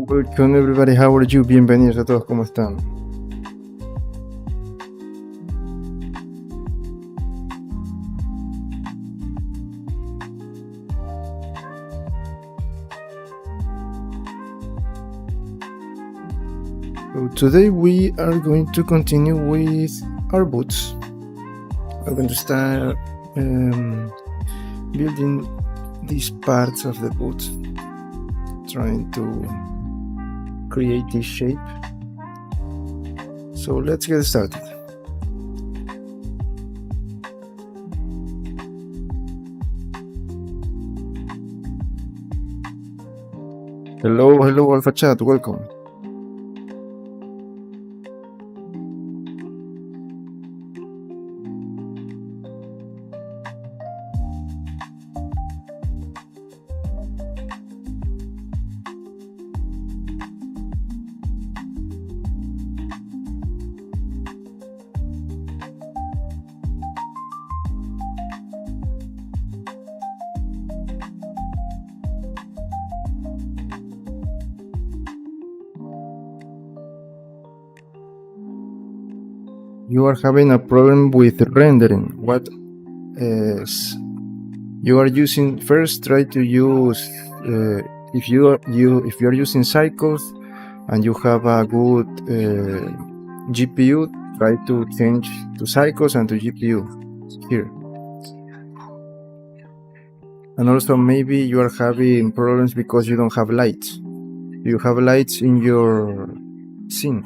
Welcome everybody, how are you? Bienvenidos a todos, ¿cómo están? So today we are going to continue with our boots. We're going to start building these parts of the boot, trying to create this shape. So let's get started. Hello Alpha Chat, welcome. You are having a problem with rendering. What is you are using? First, try to use if you are using cycles and you have a good GPU, try to change to cycles and to GPU here. And also maybe you are having problems because you don't have lights. You have lights in your scene.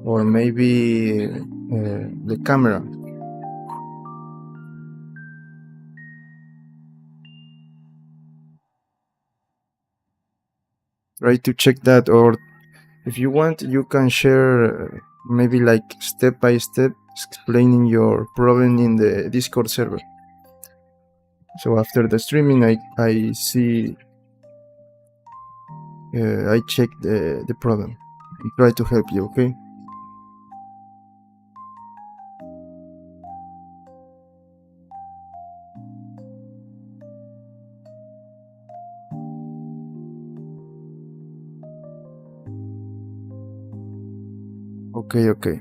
Or maybe the camera. Try to check that, or if you want, you can share maybe like step by step explaining your problem in the Discord server. So after the streaming, I see, I check the problem and try to help you, okay? Okay.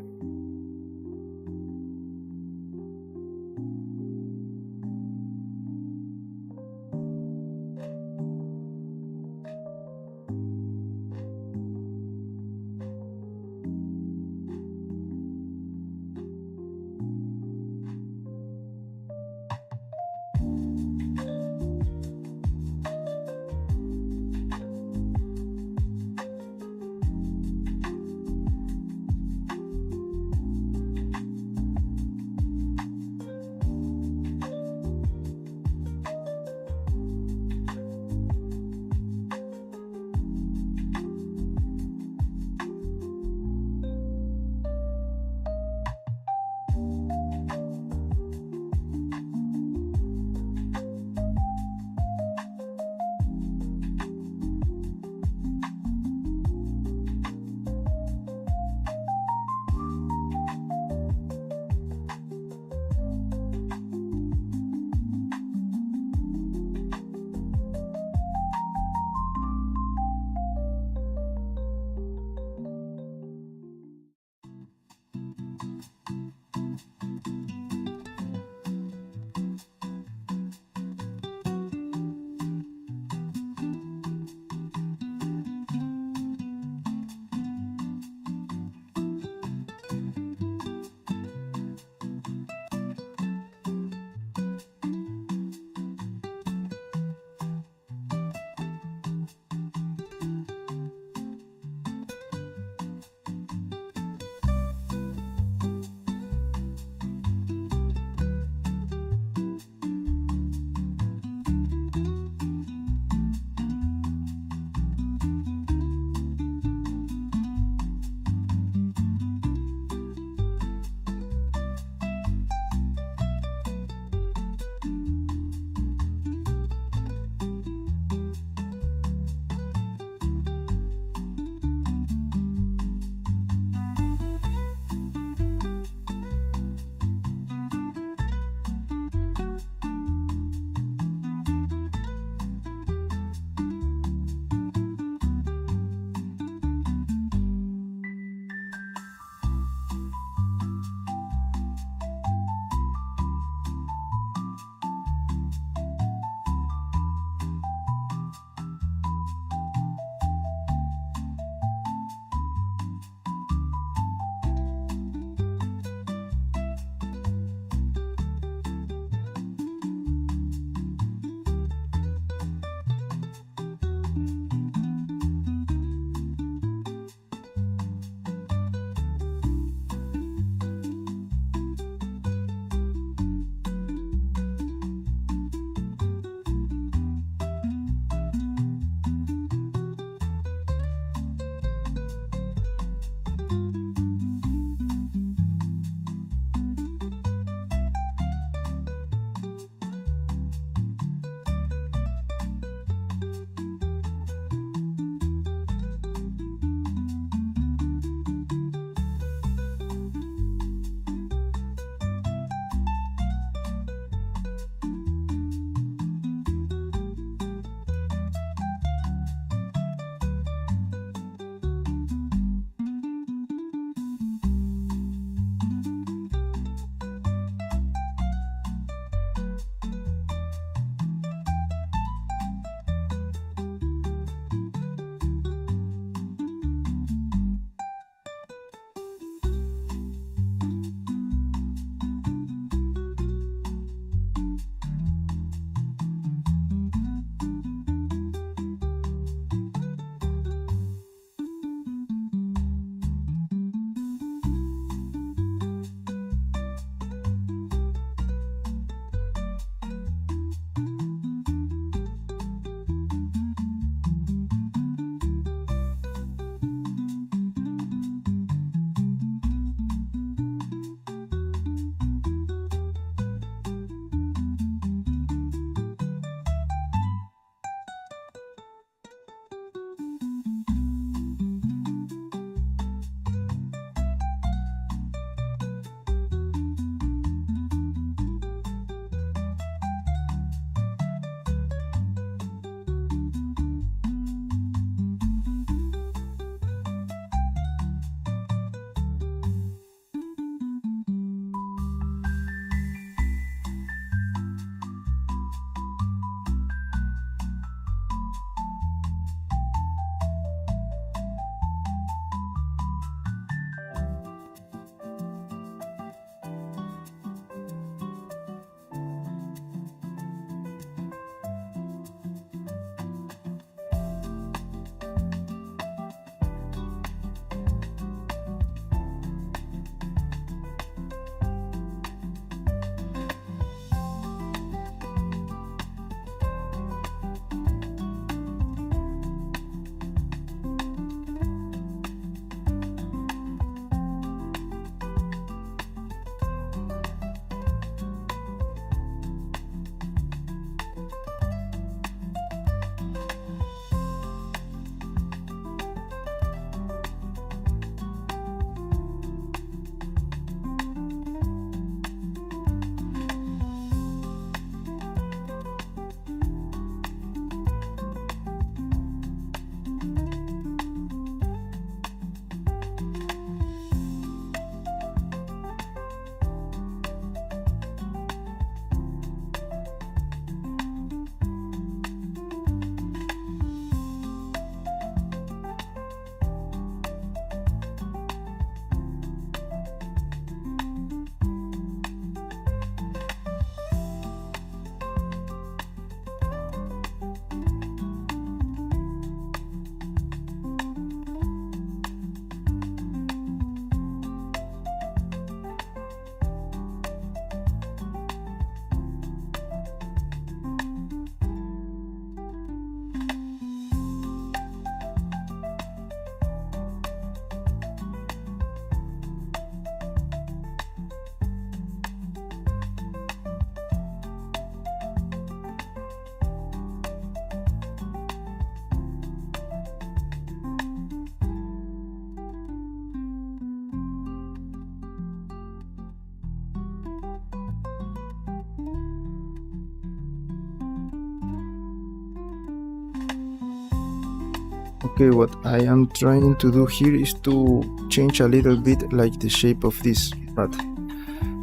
Okay, what I am trying to do here is to change a little bit like the shape of this, but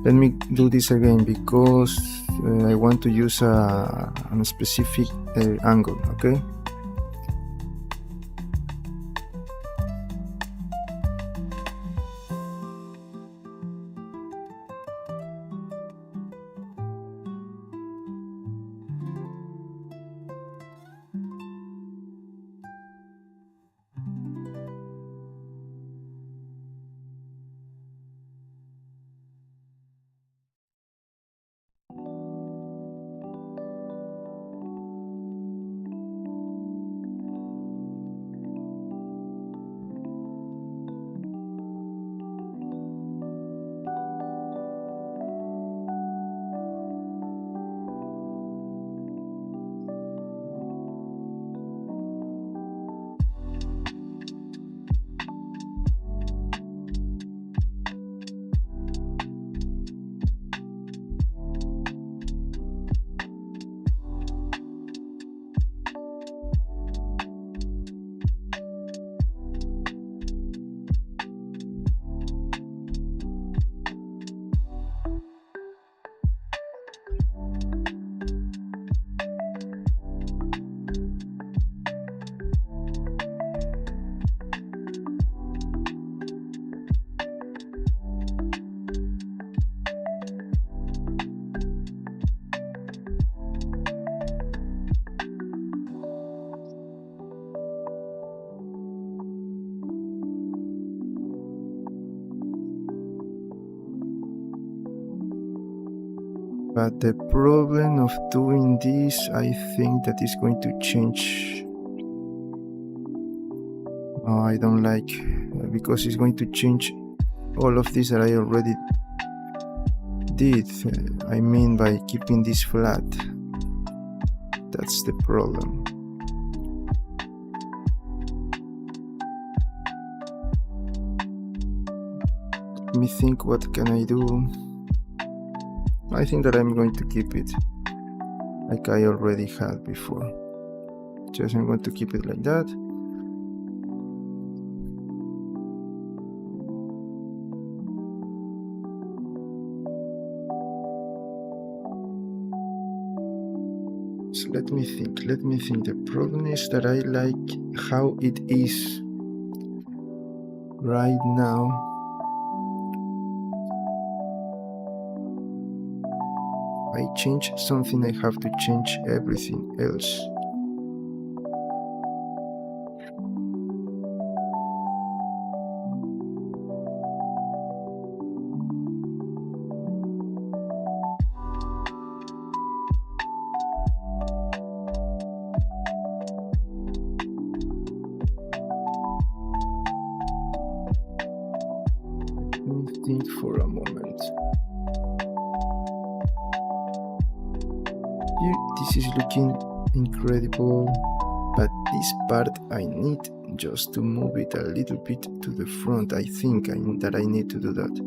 let me do this again because I want to use a specific angle, okay? But the problem of doing this, I think that is going to change. Oh, I don't like, because it's going to change all of this that I already did. I mean by keeping this flat. That's the problem. Let me think, what can I do? I think that I'm going to keep it like I already had before. Just I'm going to keep it like that. So let me think. The problem is that I like how it is right now. I change something, I have to change everything else. Let me think for a moment. Here, this is looking incredible, but this part I need just to move it a little bit to the front. I think that I need to do that.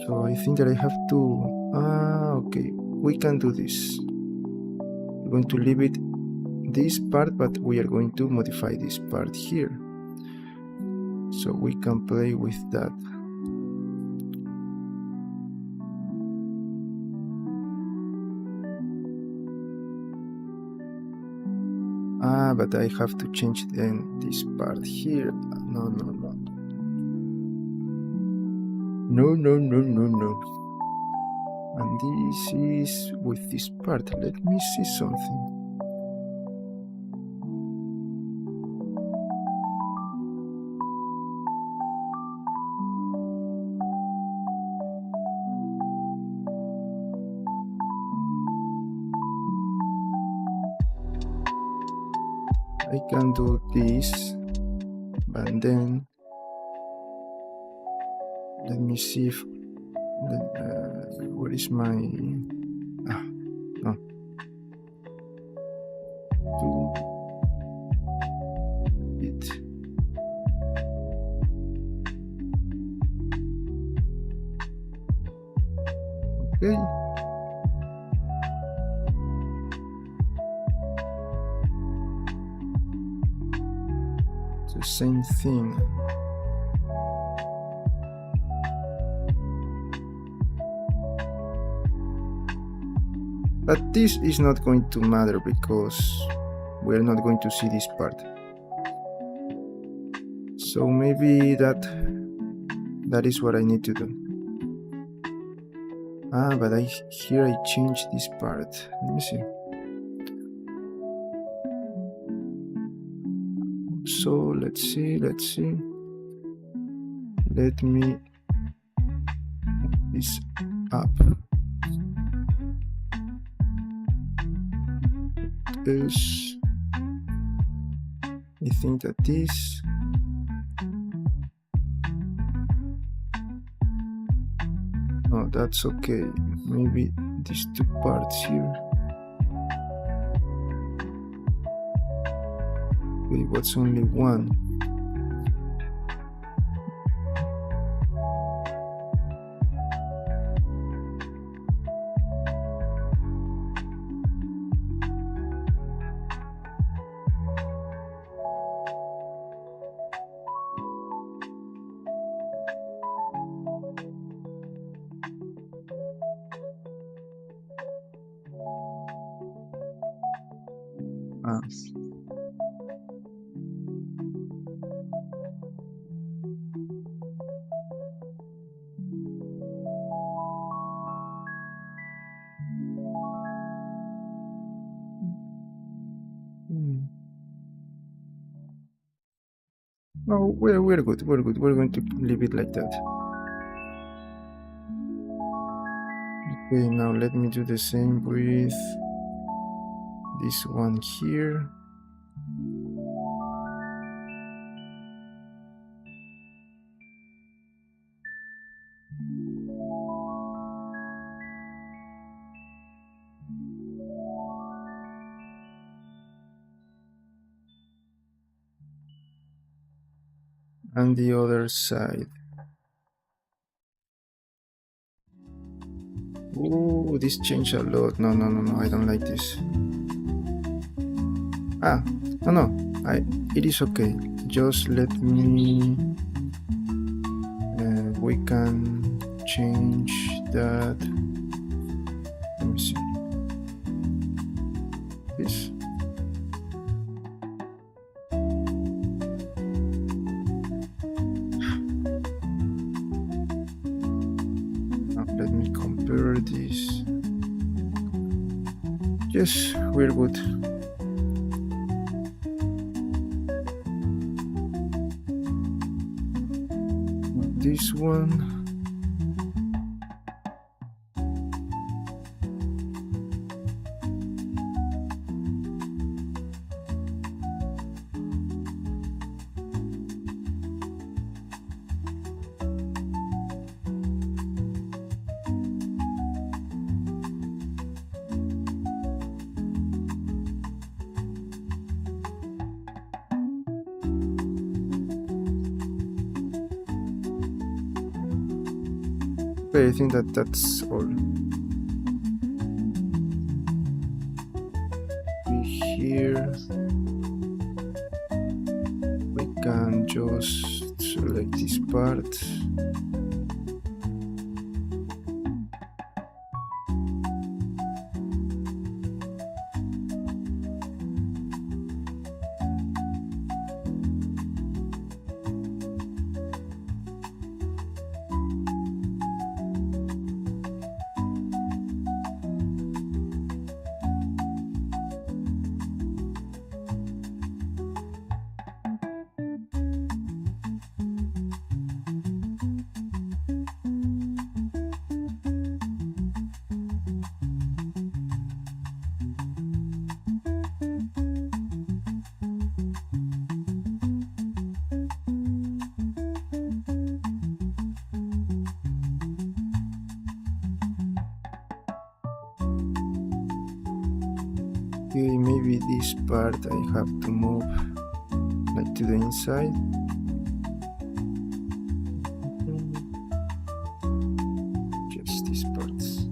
So I think that I have to, okay, we can do this. We're going to leave it this part, but we are going to modify this part here. So we can play with that. But I have to change then this part here. No. And this is with this part. Let me see something. I can do this, and then let me see if where is my no. Do it. Okay, the same thing. But this is not going to matter because we're not going to see this part. So maybe that is what I need to do. But here I changed this part. Let me see. So let's see. Let me move this up. Else, I think that this. No, that's okay. Maybe these two parts here. Wait, what's only one? Oh, we're good. We're going to leave it like that. Okay, now let me do the same with this one here. And the other side. Oh, this changed a lot. No, I don't like this. No, it is okay. Just let me. We can change that. Let me see. This. Let me compare this. Yes, we're good. This one. Okay, I think that's all. Here we can just select this part. Okay, maybe this part I have to move like to the inside. Just these parts.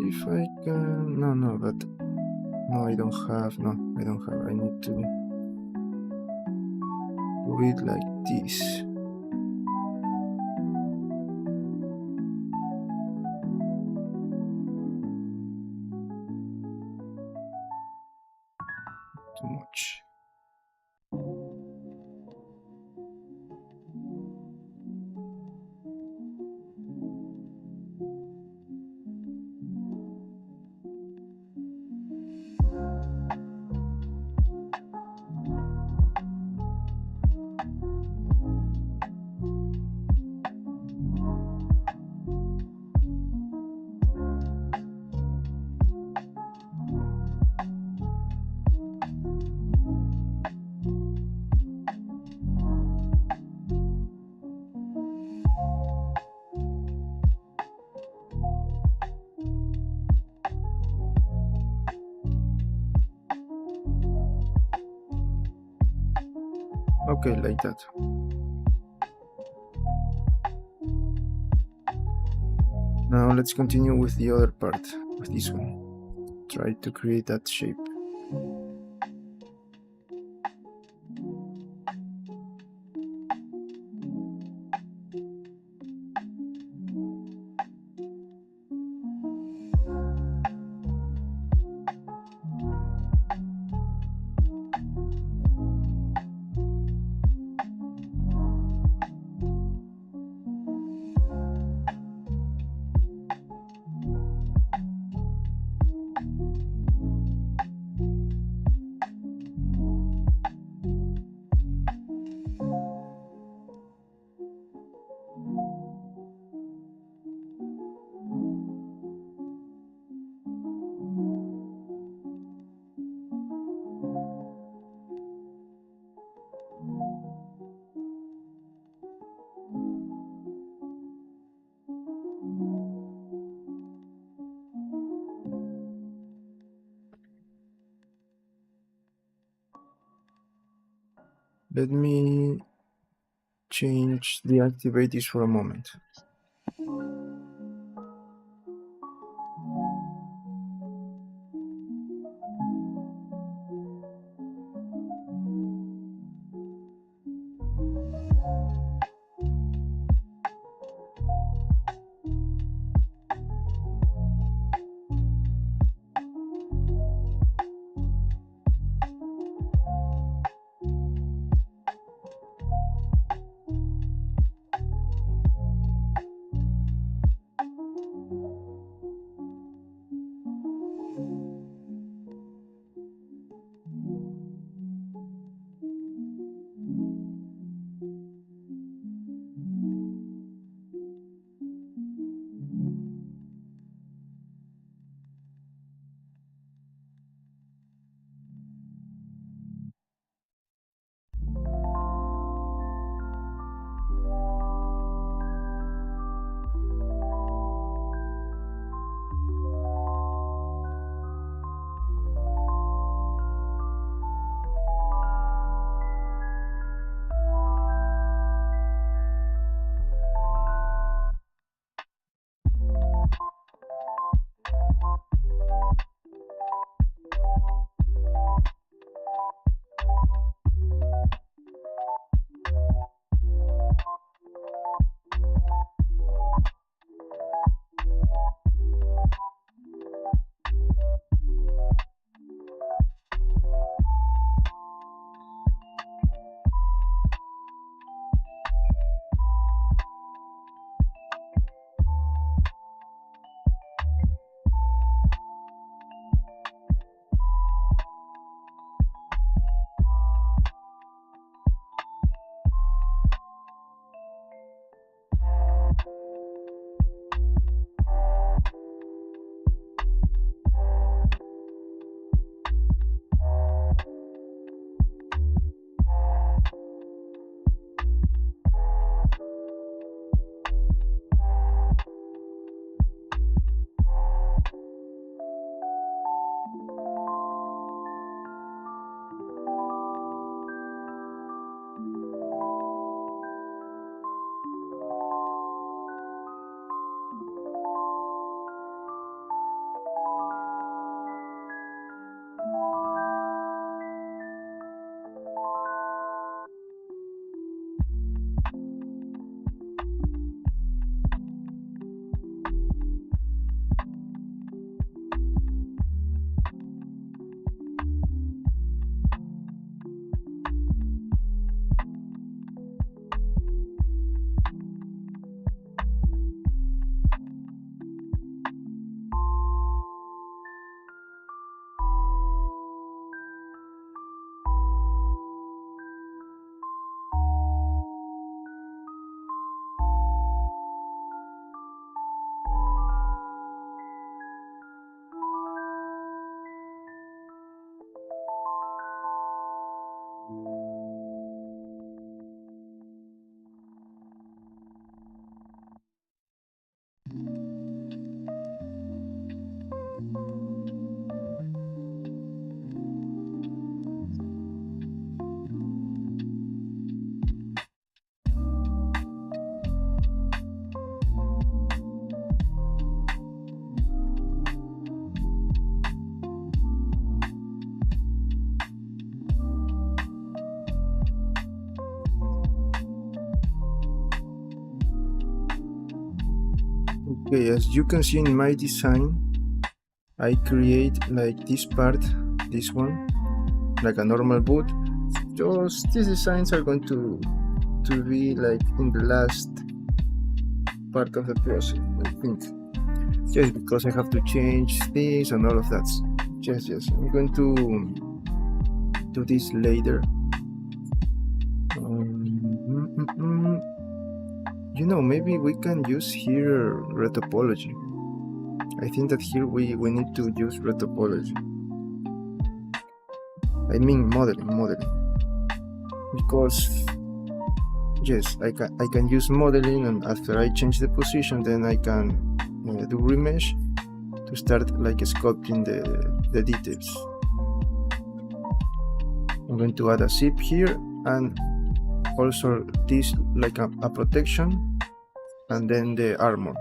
if I can. No, but no, I don't have. No, I don't have. I need to do it like this. Too much. Okay, like that. Now let's continue with the other part, with this one. Try to create that shape. Let me deactivate this for a moment. Okay, as you can see in my design, I create like this part, this one, like a normal boot. Just these designs are going to be like in the last part of the process, I think. Just because I have to change things and all of that. Yes, I'm going to do this later. You know, maybe we can use here retopology. I think that here we need to use retopology. I mean modeling. Because yes, I can use modeling, and after I change the position, then I can do remesh to start like sculpting the details. I'm going to add a zip here, and also this like a protection, and then the armor.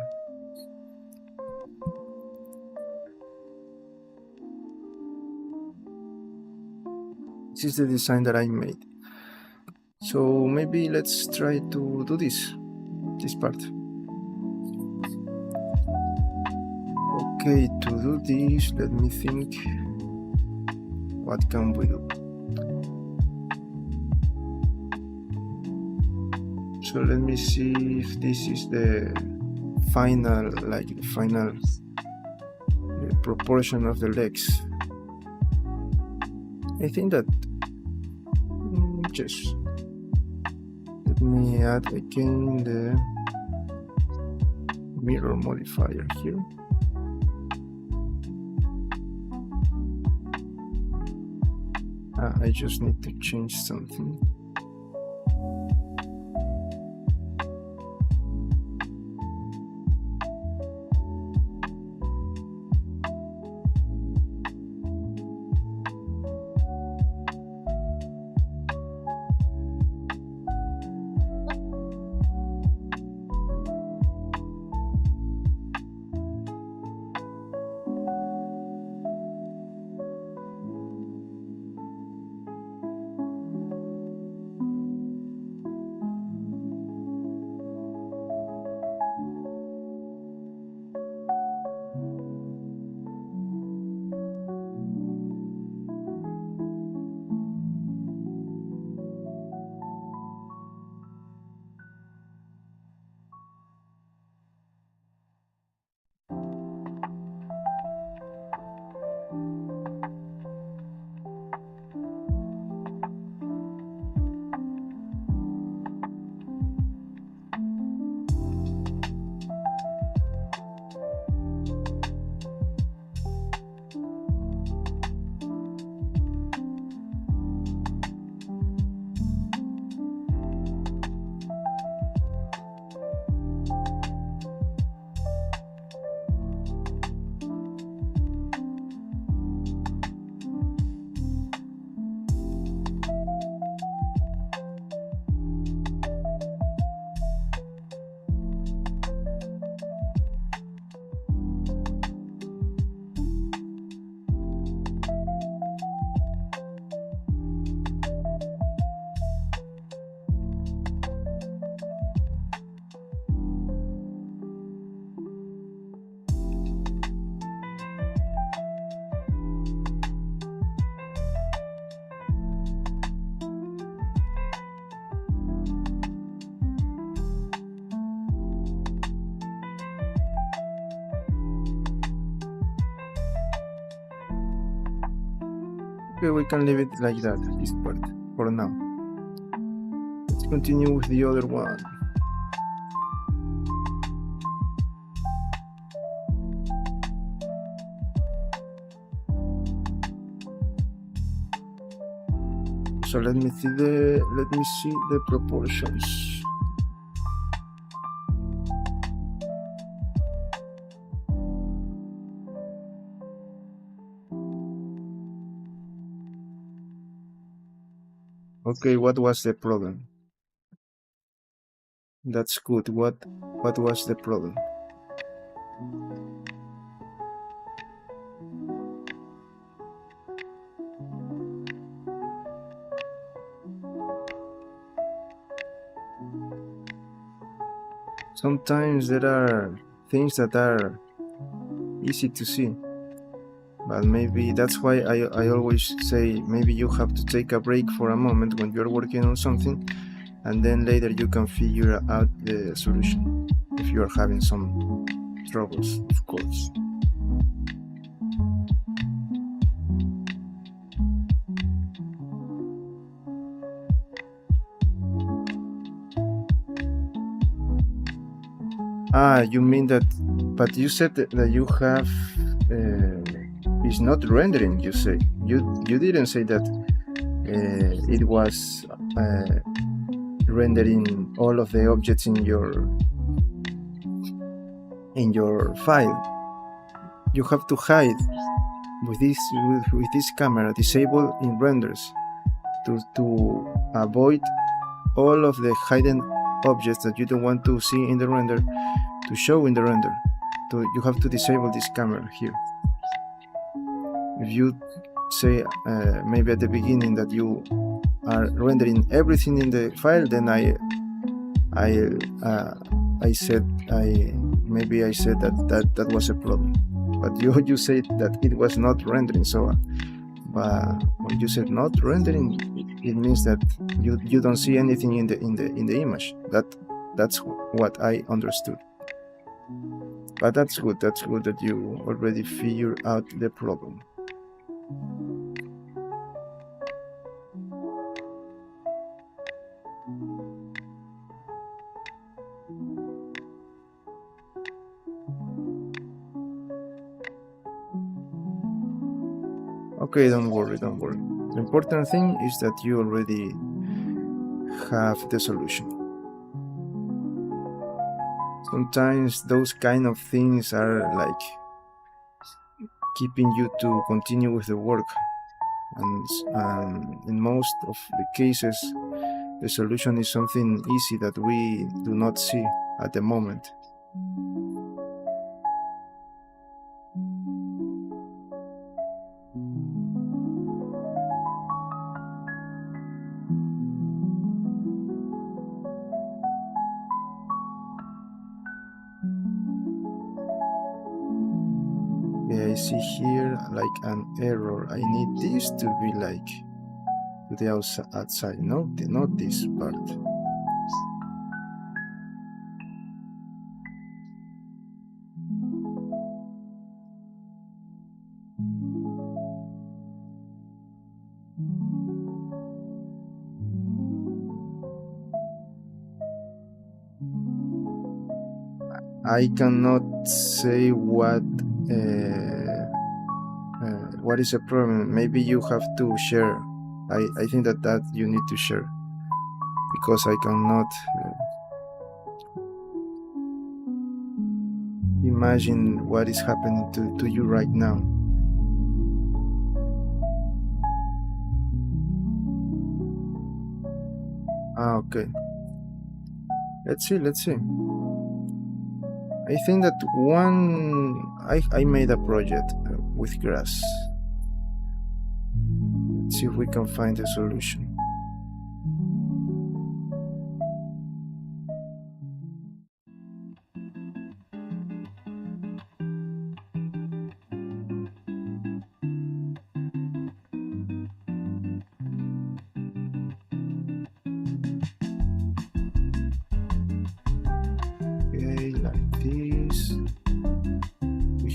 This is the design that I made. So maybe let's try to do this part. Okay, to do this, let me think. What can we do? So let me see if this is the final proportion of the legs. I think that just let me add again the mirror modifier here. I just need to change something. Okay, we can leave it like that, this part, for now. Let's continue with the other one. So let me see the proportions. Okay, what was the problem? That's good. What was the problem? Sometimes there are things that are easy to see. But maybe that's why I always say maybe you have to take a break for a moment when you're working on something, and then later you can figure out the solution if you're having some troubles, of course. You mean that, but you said that you have is not rendering, you say. You didn't say that it was rendering all of the objects in your file. You have to hide with this camera, disable in renders to avoid all of the hidden objects that you don't want to see in the render to show in the render. So you have to disable this camera here. If you say maybe at the beginning that you are rendering everything in the file, then I said that was a problem. But you said that it was not rendering. So when you said not rendering, it means that you don't see anything in the image. That's what I understood. But that's good. That's good that you already figured out the problem. Okay, don't worry. The important thing is that you already have the solution. Sometimes those kind of things are like keeping you to continue with the work, and in most of the cases the solution is something easy that we do not see at the moment. I see here like an error. I need this to be like to the outside, not this part. I cannot say what is the problem. Maybe you have to share. I think that you need to share, because I cannot imagine what is happening to you right now. Okay. Let's see. I think that I made a project with grass. Let's see if we can find a solution.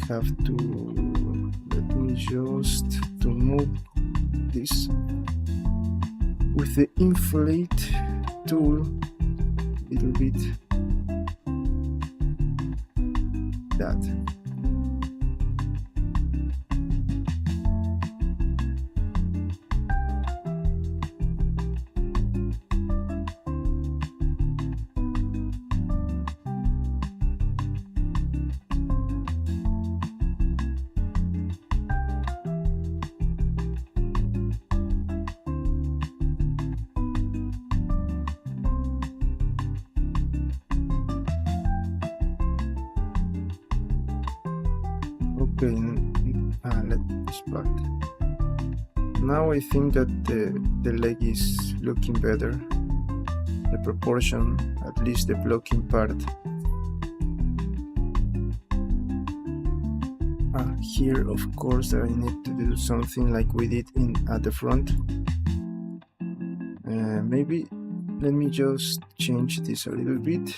Have to let me just to move this with the inflate tool a little bit, that. Okay, let's part. Now I think that the leg is looking better. The proportion, at least the blocking part. Here, of course, I need to do something like we did at the front. Maybe let me just change this a little bit.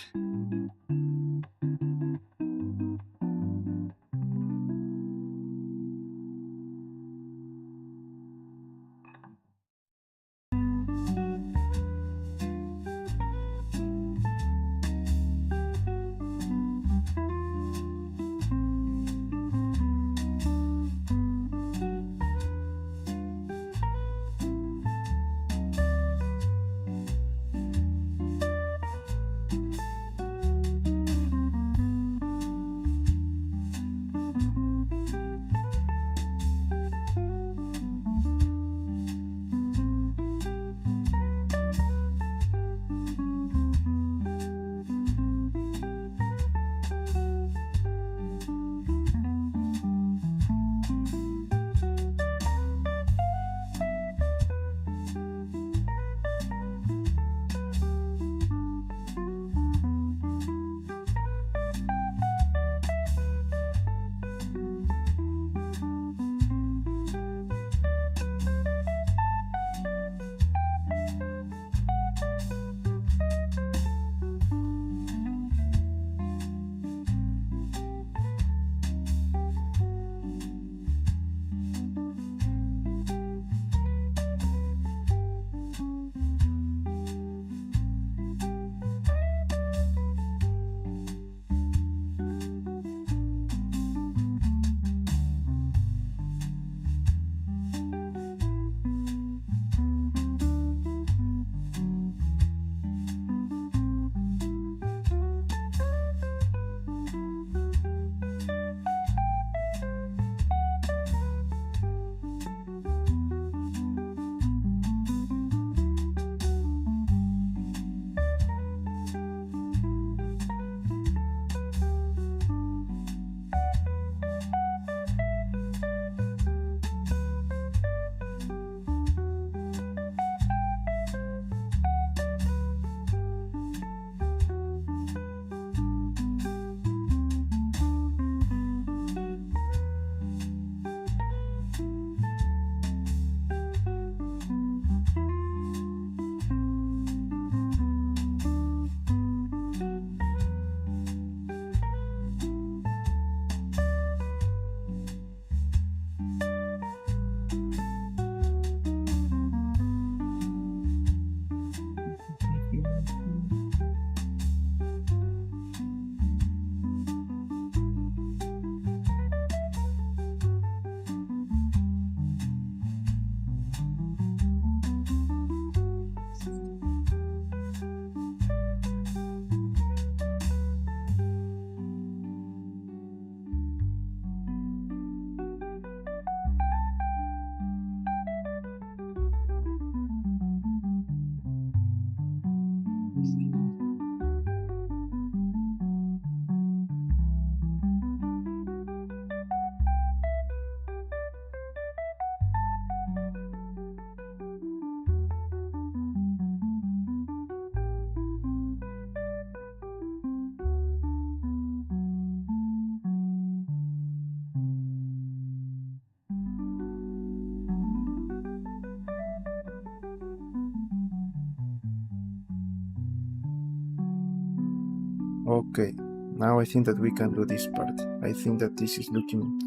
Okay, now I think that we can do this part. I think that this is looking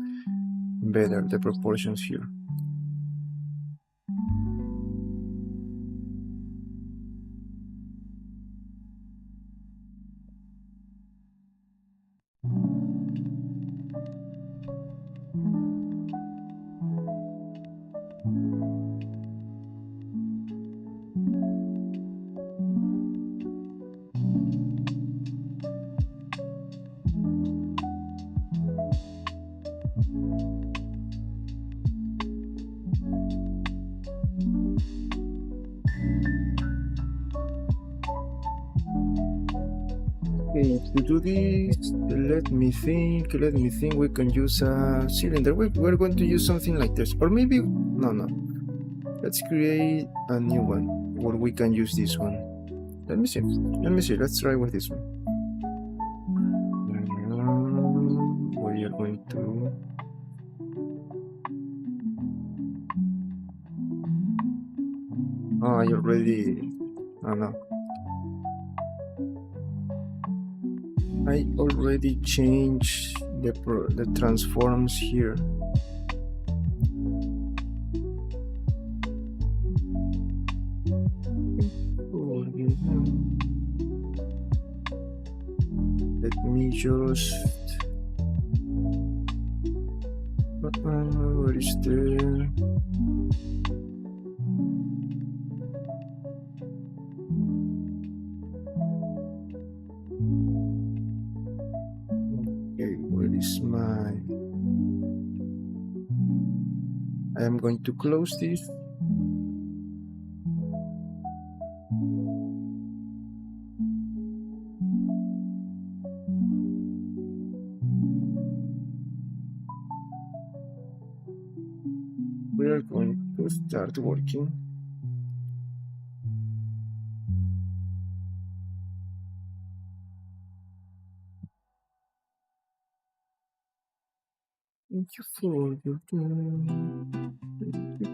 better, the proportions here. Okay, to do this, let me think, we can use a cylinder. We're going to use something like this. Or maybe, no. Let's create a new one, or we can use this one. Let me see, let's try with this one. We are going to Oh, I already. Oh no. I already changed the transforms here. Let me just. Where is the? Okay, where is my? I am going to close this. We are going to start working. Thank you for your time. Thank you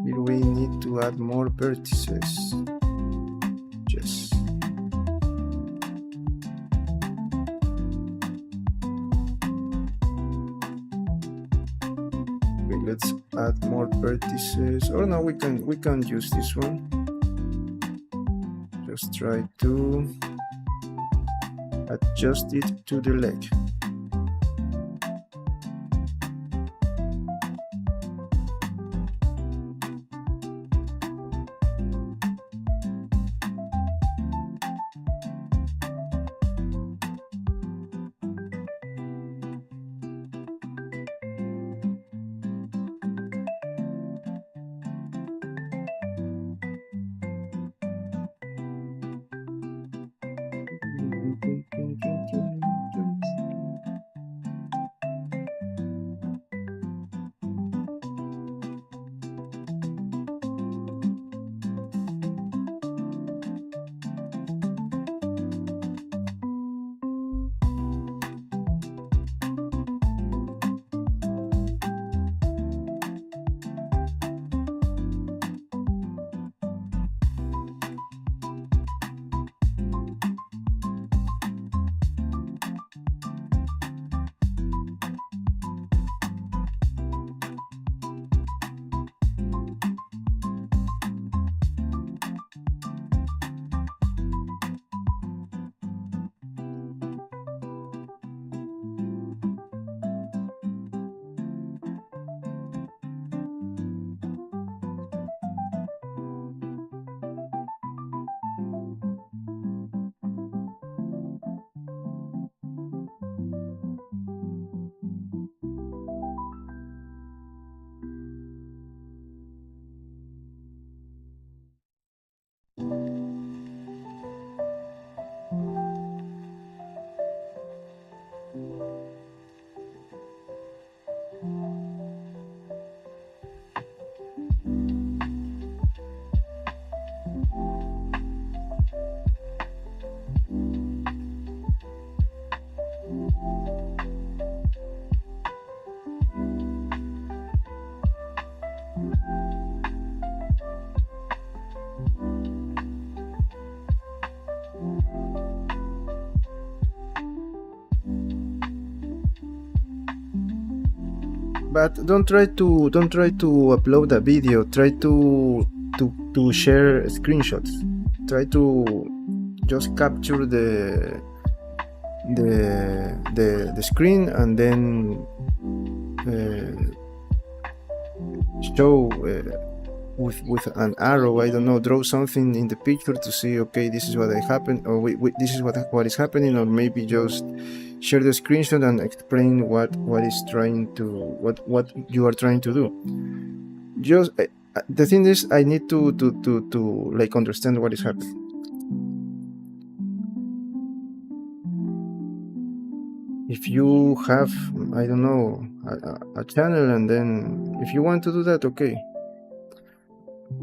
Here we need to add more vertices. Yes. Okay, let's add more vertices. Or no, we can use this one. Just try to adjust it to the leg. But don't try to upload a video. Try to share screenshots. Try to just capture the screen and then show with an arrow. I don't know. Draw something in the picture to see. Okay, this is what happened, or this is what is happening, or maybe just share the screenshot and explain what you are trying to do. Just the thing is, I need to like understand what is happening. If you have, I don't know, a channel, and then if you want to do that, okay. For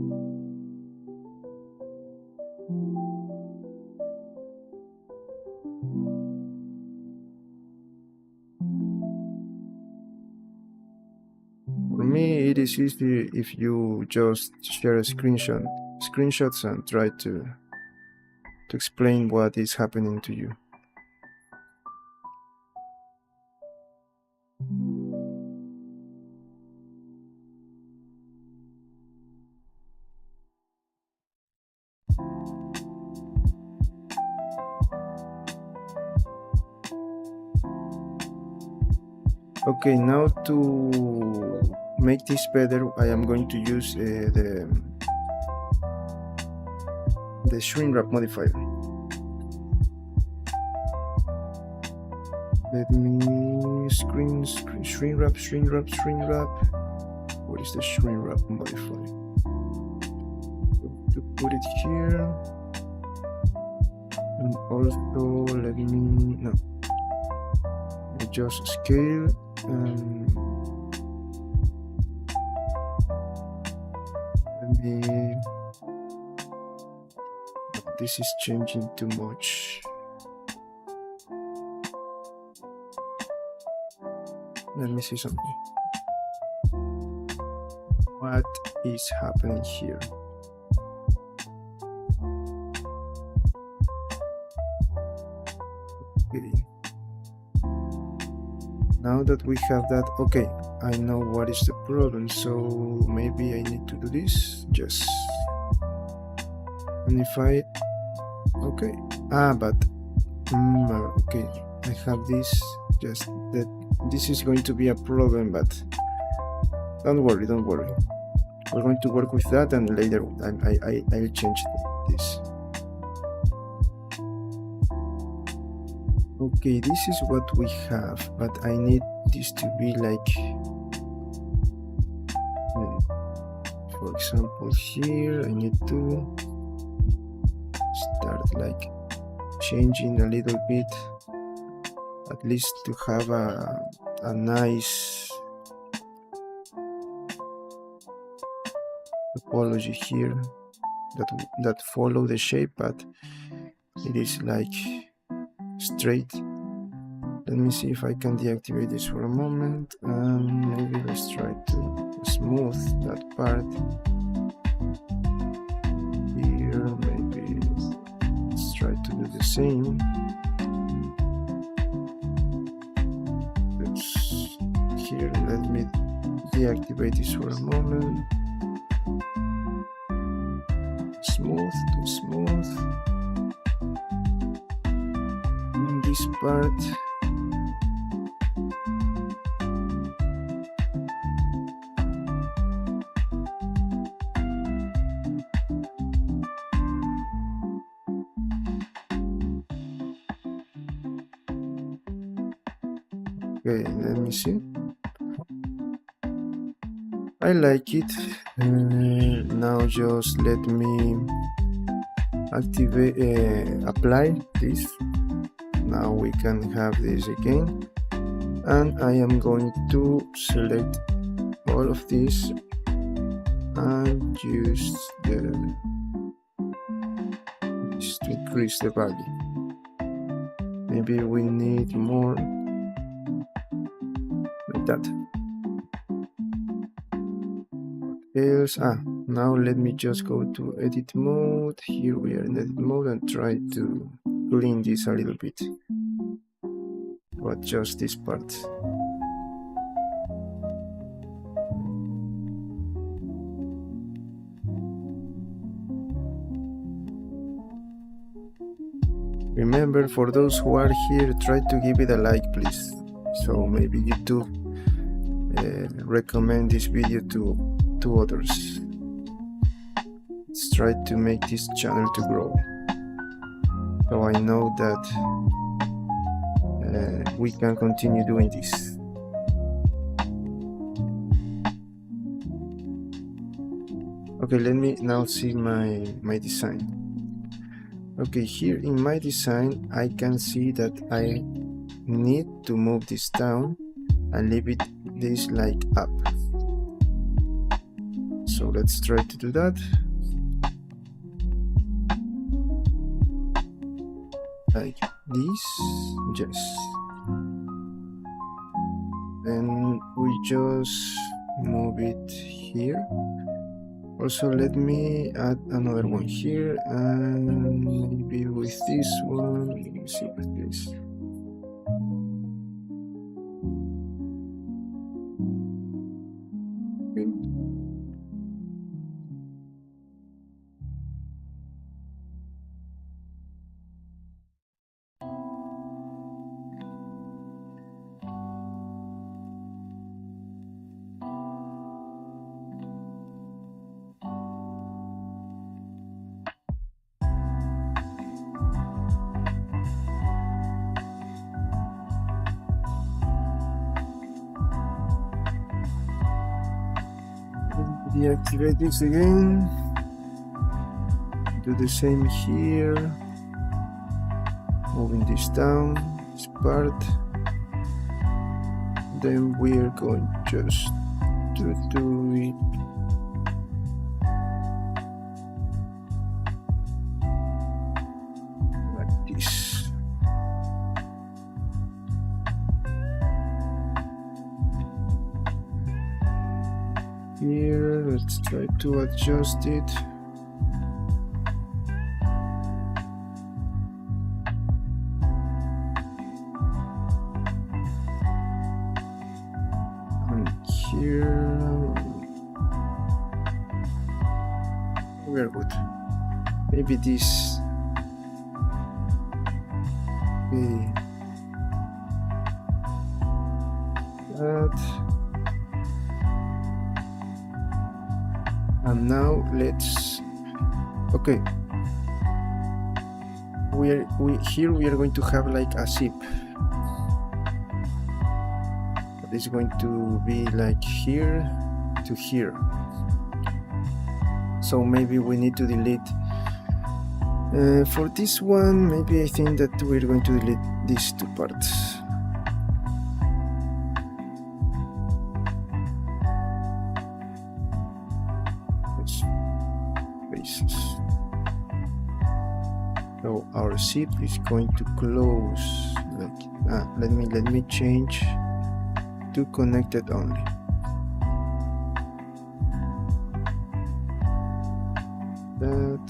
me, it is easy if you just share screenshots and try to explain what is happening to you. Okay, now to make this better, I am going to use the shrink wrap modifier. Let me shrink wrap. What is the shrink wrap modifier? To put it here, and also let me just scale and let me. This is changing too much. Let me see something. What is happening here? Okay. Now that we have that, okay, I know what is the problem, so maybe I need to do this. Yes. And if I, okay, but okay, I have this. Just that this is going to be a problem, but don't worry. We're going to work with that, and later I'll change this. Okay, this is what we have, but I need this to be like, for example, here I need to start like changing a little bit, at least to have a nice topology here that follow the shape, but it is like straight. Let me see if I can deactivate this for a moment, and maybe let's try to smooth that part here. Maybe let's try to do the same. Here, let me deactivate this for a moment. Smooth to smooth. In this part, okay, let me see. I like it. Now just let me apply this. Now we can have this again, and I am going to select all of this and use this to increase the value. Maybe we need more like that. Else, now let me just go to edit mode. Here we are in edit mode, and try to clean this a little bit, but just this part. Remember, for those who are here, try to give it a like, please, so maybe YouTube recommend this video to others. Let's try to make this channel to grow, so I know that we can continue doing this. Okay, let me now see my design. Okay, here in my design I can see that I need to move this down and leave this like up. So let's try to do that. Like this, yes. And we just move it here. Also, let me add another one here, and maybe with this one, let me see with this. Okay. Deactivate this again. Do the same here. Moving this down, this part. Then we're going just to do it. Like this. Here, let's try to adjust it. And here, we're good. Maybe this. Okay. That. And now let's, okay, here we are going to have like a zip. It's going to be like here to here. So maybe we need to delete. For this one, maybe I think that we're going to delete these two parts. So our zip is going to close like let me change to connected only. That.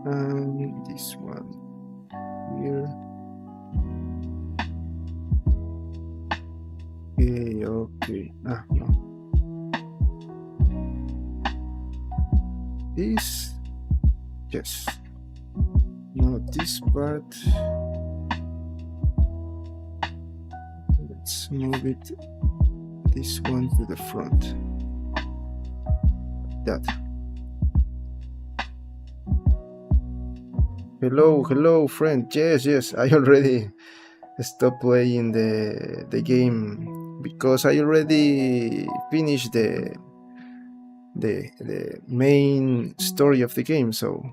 And this one here. Okay. No. This, yes. Now this part, let's move it, this one to the front. That. Hello, friend. Yes. I already stopped playing the game because I already finished the main story of the game. So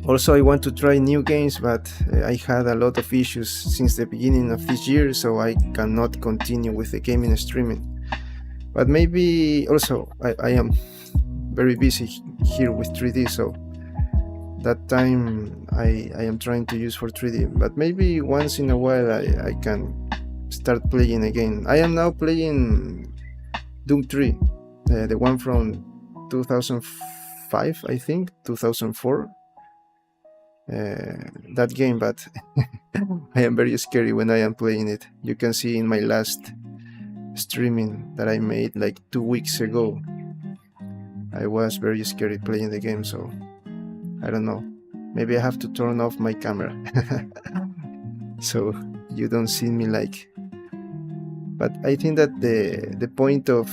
also I want to try new games, but I had a lot of issues since the beginning of this year, so I cannot continue with the gaming streaming. But maybe also I am very busy here with 3D, so that time I am trying to use for 3D, but maybe once in a while I can start playing again. I am now playing Doom 3, the one from 2005, I think, 2004. That game, but I am very scary when I am playing it. You can see in my last streaming that I made like 2 weeks ago, I was very scary playing the game, so I don't know. Maybe I have to turn off my camera so you don't see me like. But I think that the point of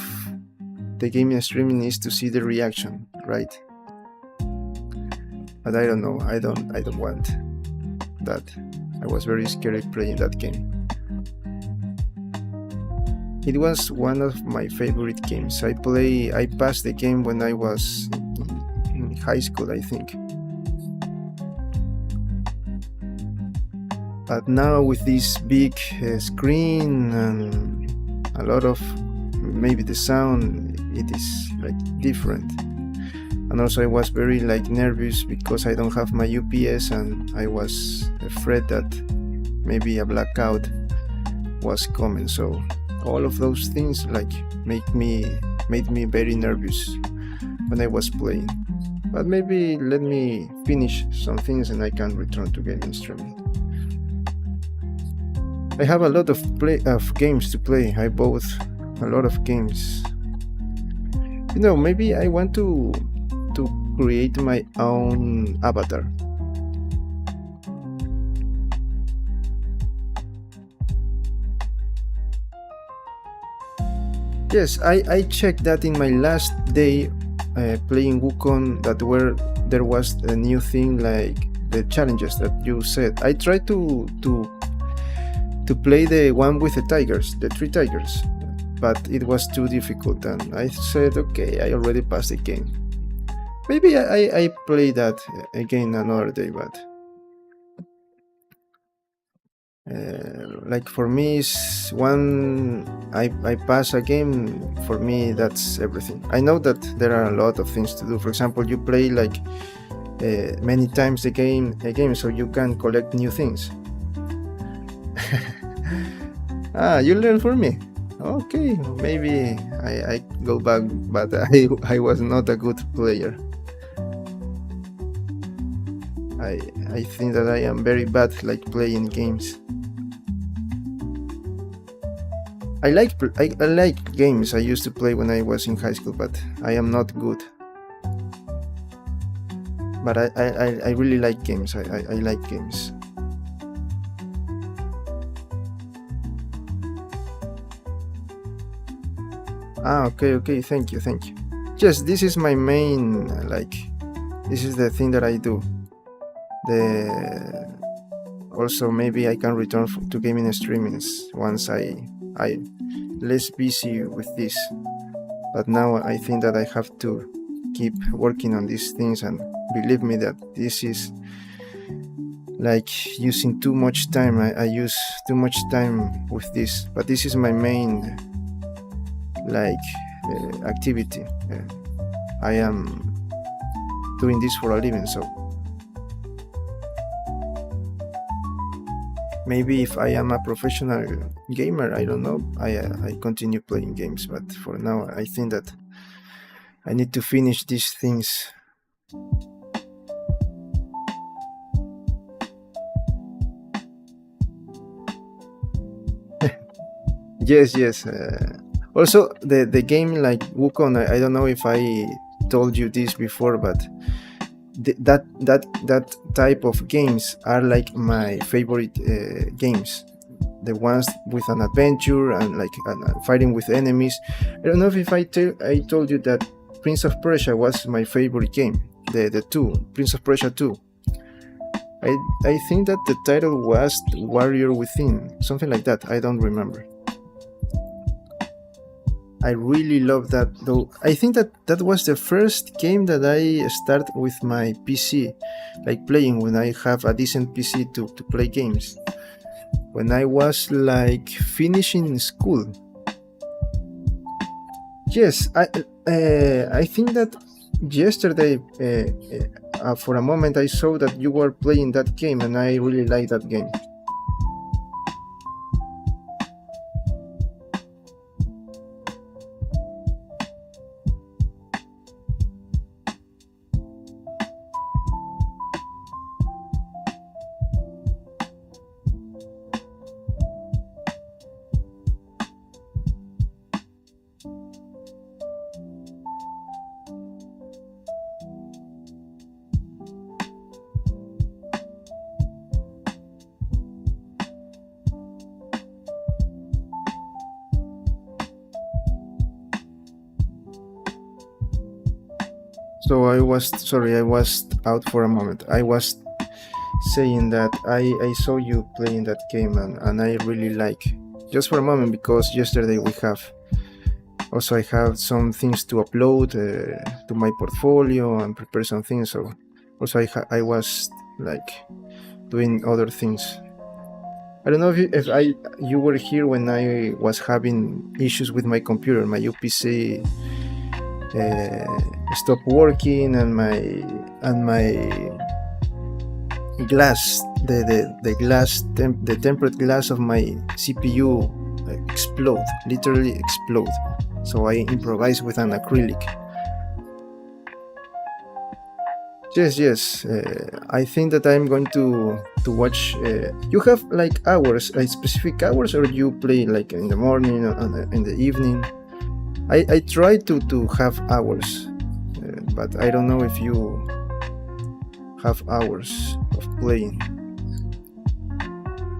the gaming streaming is to see the reaction, right? But I don't know. I don't want that. I was very scared playing that game. It was one of my favorite games. I passed the game when I was in high school, I think. But now with this big screen and a lot of maybe the sound, it is like different. And also I was very like nervous because I don't have my UPS, and I was afraid that maybe a blackout was coming. So all of those things like made me very nervous when I was playing. But maybe let me finish some things and I can return to gaming streaming. I have a lot of games to play. I bought a lot of games. You know, maybe I want to create my own avatar. Yes, I checked that in my last day playing Wukong, that there was a new thing like the challenges that you said. I tried to play the one with the tigers, the 3 tigers, but it was too difficult, and I said, okay, I already passed the game. Maybe I play that again another day, but like for me, is one I pass a game, for me that's everything. I know that there are a lot of things to do. For example, you play like many times a game, so you can collect new things. You learn from me. Okay, maybe I go back, but I was not a good player. I think that I am very bad like playing games. I like games I used to play when I was in high school, but I am not good. But I really like games. I like games. Okay, thank you. Yes, this is my main, this is the thing that I do. Also maybe I can return to gaming streamings once I less busy with this. But now I think that I have to keep working on these things, and believe me that this is like using too much time. I use too much time with this, but this is my main activity. I am doing this for a living, so maybe if I am a professional gamer, I don't know, I continue playing games, but for now I think that I need to finish these things. Yes. Also, the game like Wukong, I don't know if I told you this before, but that type of games are like my favorite games. The ones with an adventure and like fighting with enemies. I don't know if I told you that Prince of Persia was my favorite game. The 2, Prince of Persia 2. I think that the title was Warrior Within, something like that. I don't remember. I really love that, though. I think that was the first game that I started with my PC, like playing when I have a decent PC to play games. When I was like finishing school. Yes, I think that yesterday, for a moment, I saw that you were playing that game, and I really like that game. So I was out for a moment. I was saying that I saw you playing that game, and I really like, just for a moment, because yesterday I have some things to upload to my portfolio and prepare some things. So also I was like doing other things. I don't know if you were here when I was having issues with my computer. My UPC stopped working, and my glass, the tempered glass of my CPU literally explode. So I improvised with an acrylic. Yes. I think that I'm going to watch. You have like hours, like specific hours, or you play like in the morning or in the evening? I try to have hours, but I don't know if you have hours of playing.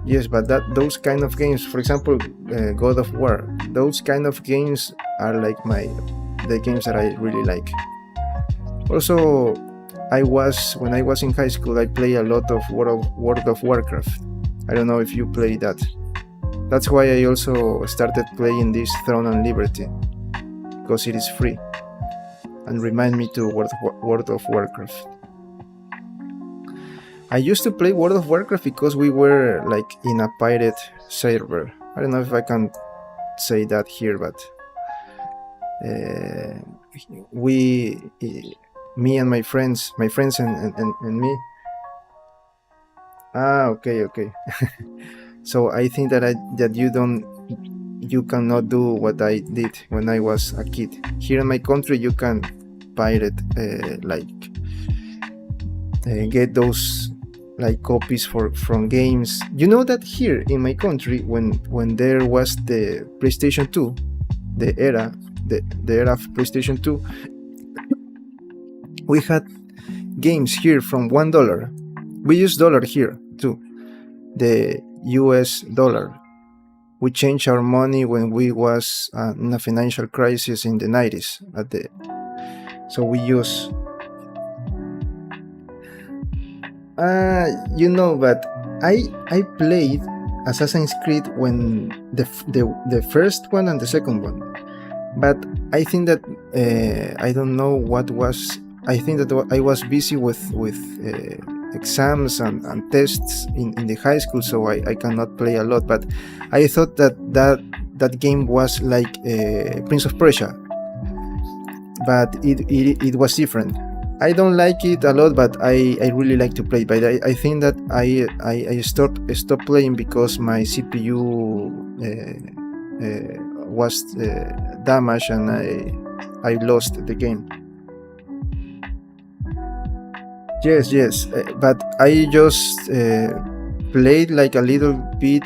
Yes, but those kind of games, for example, God of War, those kind of games are like the games that I really like. Also, when I was in high school, I played a lot of World of Warcraft. I don't know if you play that. That's why I also started playing this Throne and Liberty, because it is free and remind me to World of Warcraft. I used to play World of Warcraft because we were like in a pirate server. I don't know if I can say that here, but me and my friends and me. Okay. So I think that you cannot do what I did when I was a kid. Here in my country, you can pirate, get those like copies from games. You know that here in my country, when there was the PlayStation 2, the era of PlayStation 2, we had games here from $1. We use dollar here too, the US dollar. We changed our money when we was in a financial crisis in the 90s. So we use. But I played Assassin's Creed when the first one and the second one. But I think that I don't know what was. I think that I was busy with exams and tests in the high school, so I cannot play a lot. But I thought that game was like Prince of Persia, but it was different. I don't like it a lot, but I really like to play. But I think that I stopped playing because my CPU was damaged and I lost the game. Yes, but I just played like a little bit.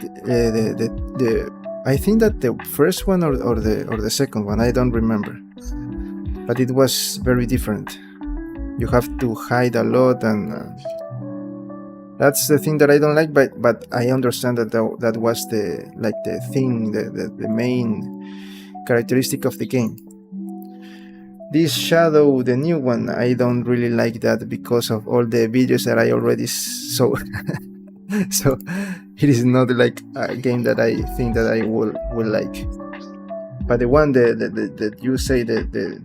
I think that the first one or the second one, I don't remember, but it was very different. You have to hide a lot, and that's the thing that I don't like. But I understand that was the thing, the main characteristic of the game. This Shadow, the new one, I don't really like that because of all the videos that I already saw. So it is not like a game that I think that I will like. But the one that you say the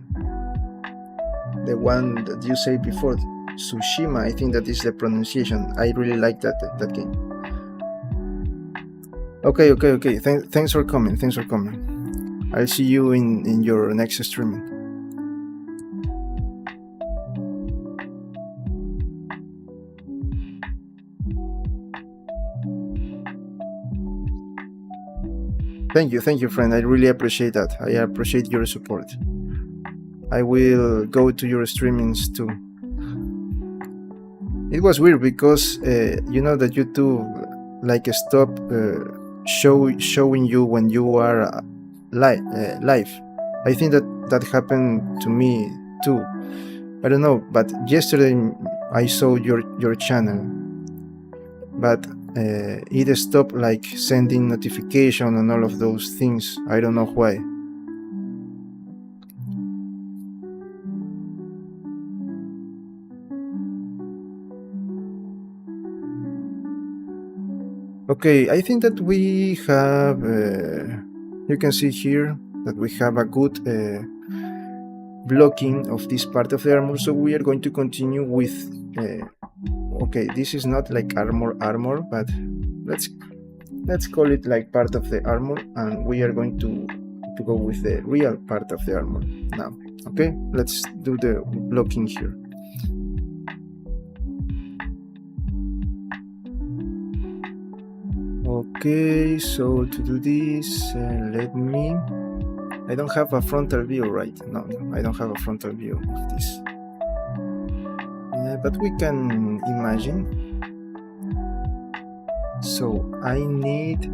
one that you say before, Tsushima, I think that is the pronunciation. I really like that game. Okay. Thanks for coming. I'll see you in your next streaming. Thank you, friend. I really appreciate that. I appreciate your support. I will go to your streamings too. It was weird because you know that YouTube like stop showing you when you are live. I think that happened to me too. I don't know, but yesterday I saw your channel, but it stopped like sending notification and all of those things. I don't know why. Okay, I think that we have, you can see here that we have a good blocking of this part of the armor, so we are going to continue with, okay, this is not like armor, but let's call it like part of the armor, and we are going to go with the real part of the armor now. Okay, let's do the blocking here. Okay, so to do this, I don't have a frontal view, right? No, I don't have a frontal view of this. But we can imagine. So I need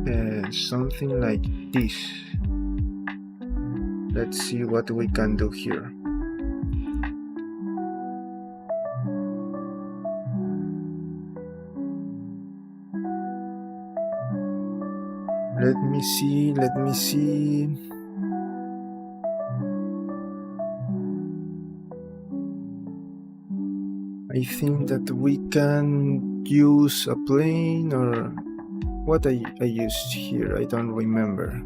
something like this. Let's see what we can do here. Let me see. I think that we can use a plane, or what I used here, I don't remember.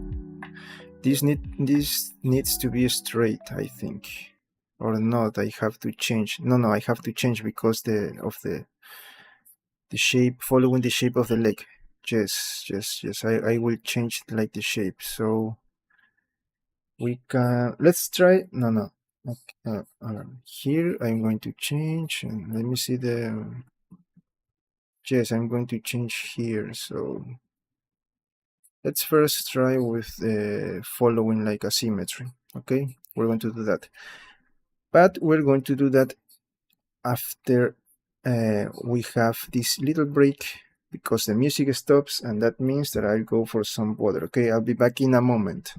This needs to be straight, I think, or not. I have to change. No, I have to change because of the shape, following the shape of the leg. Yes. I will change like the shape. So we can. Let's try. No. Okay, here I'm going to change, and let me see the. Yes, I'm going to change here. So let's first try with following like a symmetry. Okay, we're going to do that, but we're going to do that after we have this little break, because the music stops, and that means that I'll go for some water. Okay, I'll be back in a moment.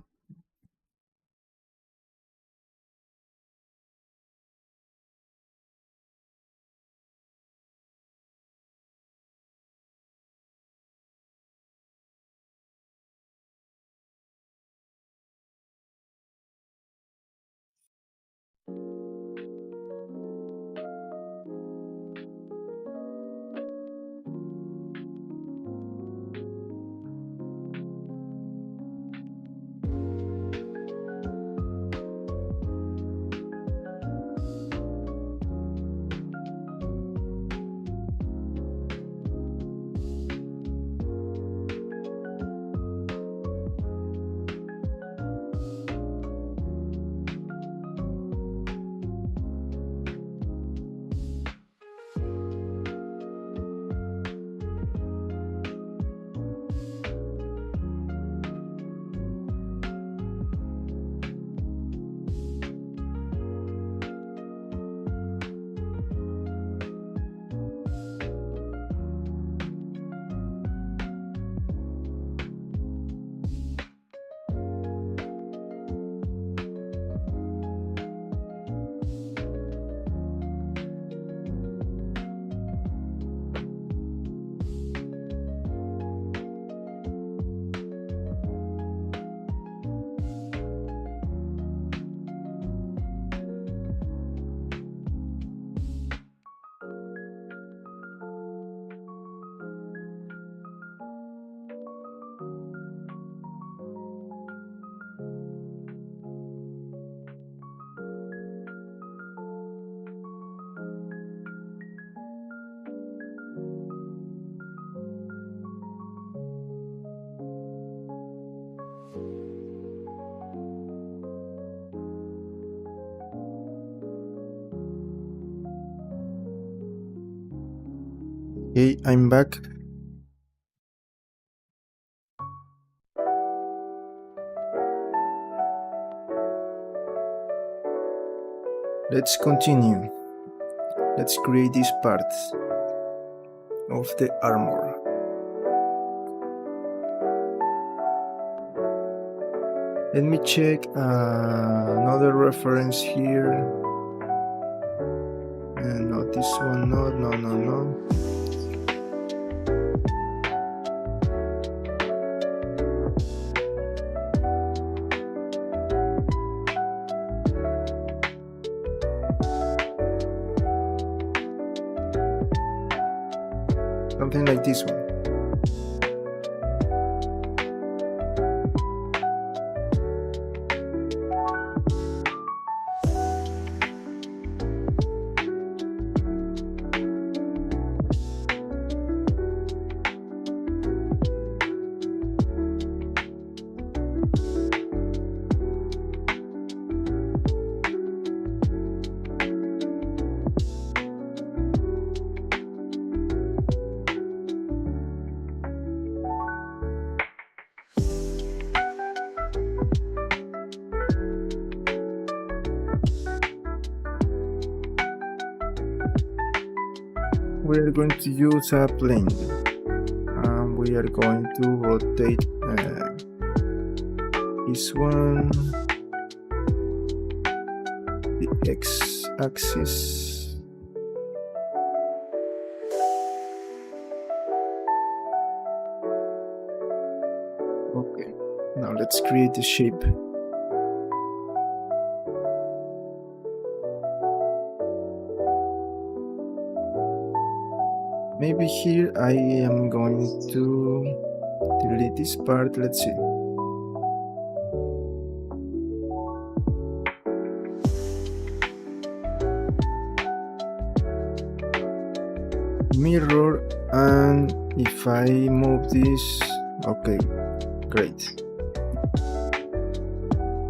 Okay, I'm back. Let's continue. Let's create these parts of the armor. Let me check another reference here. And not this one, no. Something like this one. we are going to use a plane, and we are going to rotate this one, the x-axis. Okay, now let's create a shape. Maybe here I am going to delete this part. Let's see. Mirror, and if I move this, okay, great.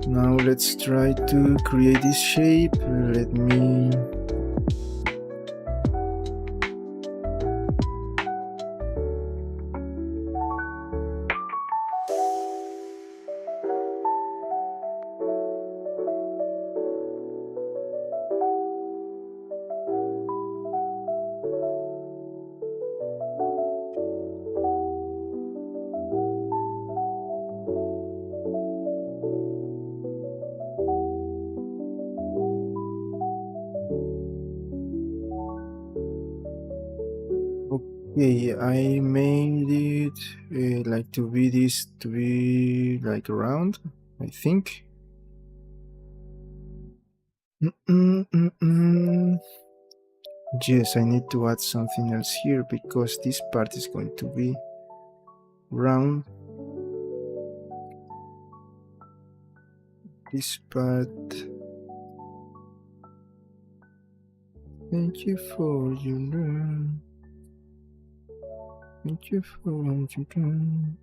Now let's try to create this shape. Let me okay, I made it like to be like round, I think. Yes, I need to add something else here because this part is going to be round. This part. Thank you for your learn. Thank you for what you done.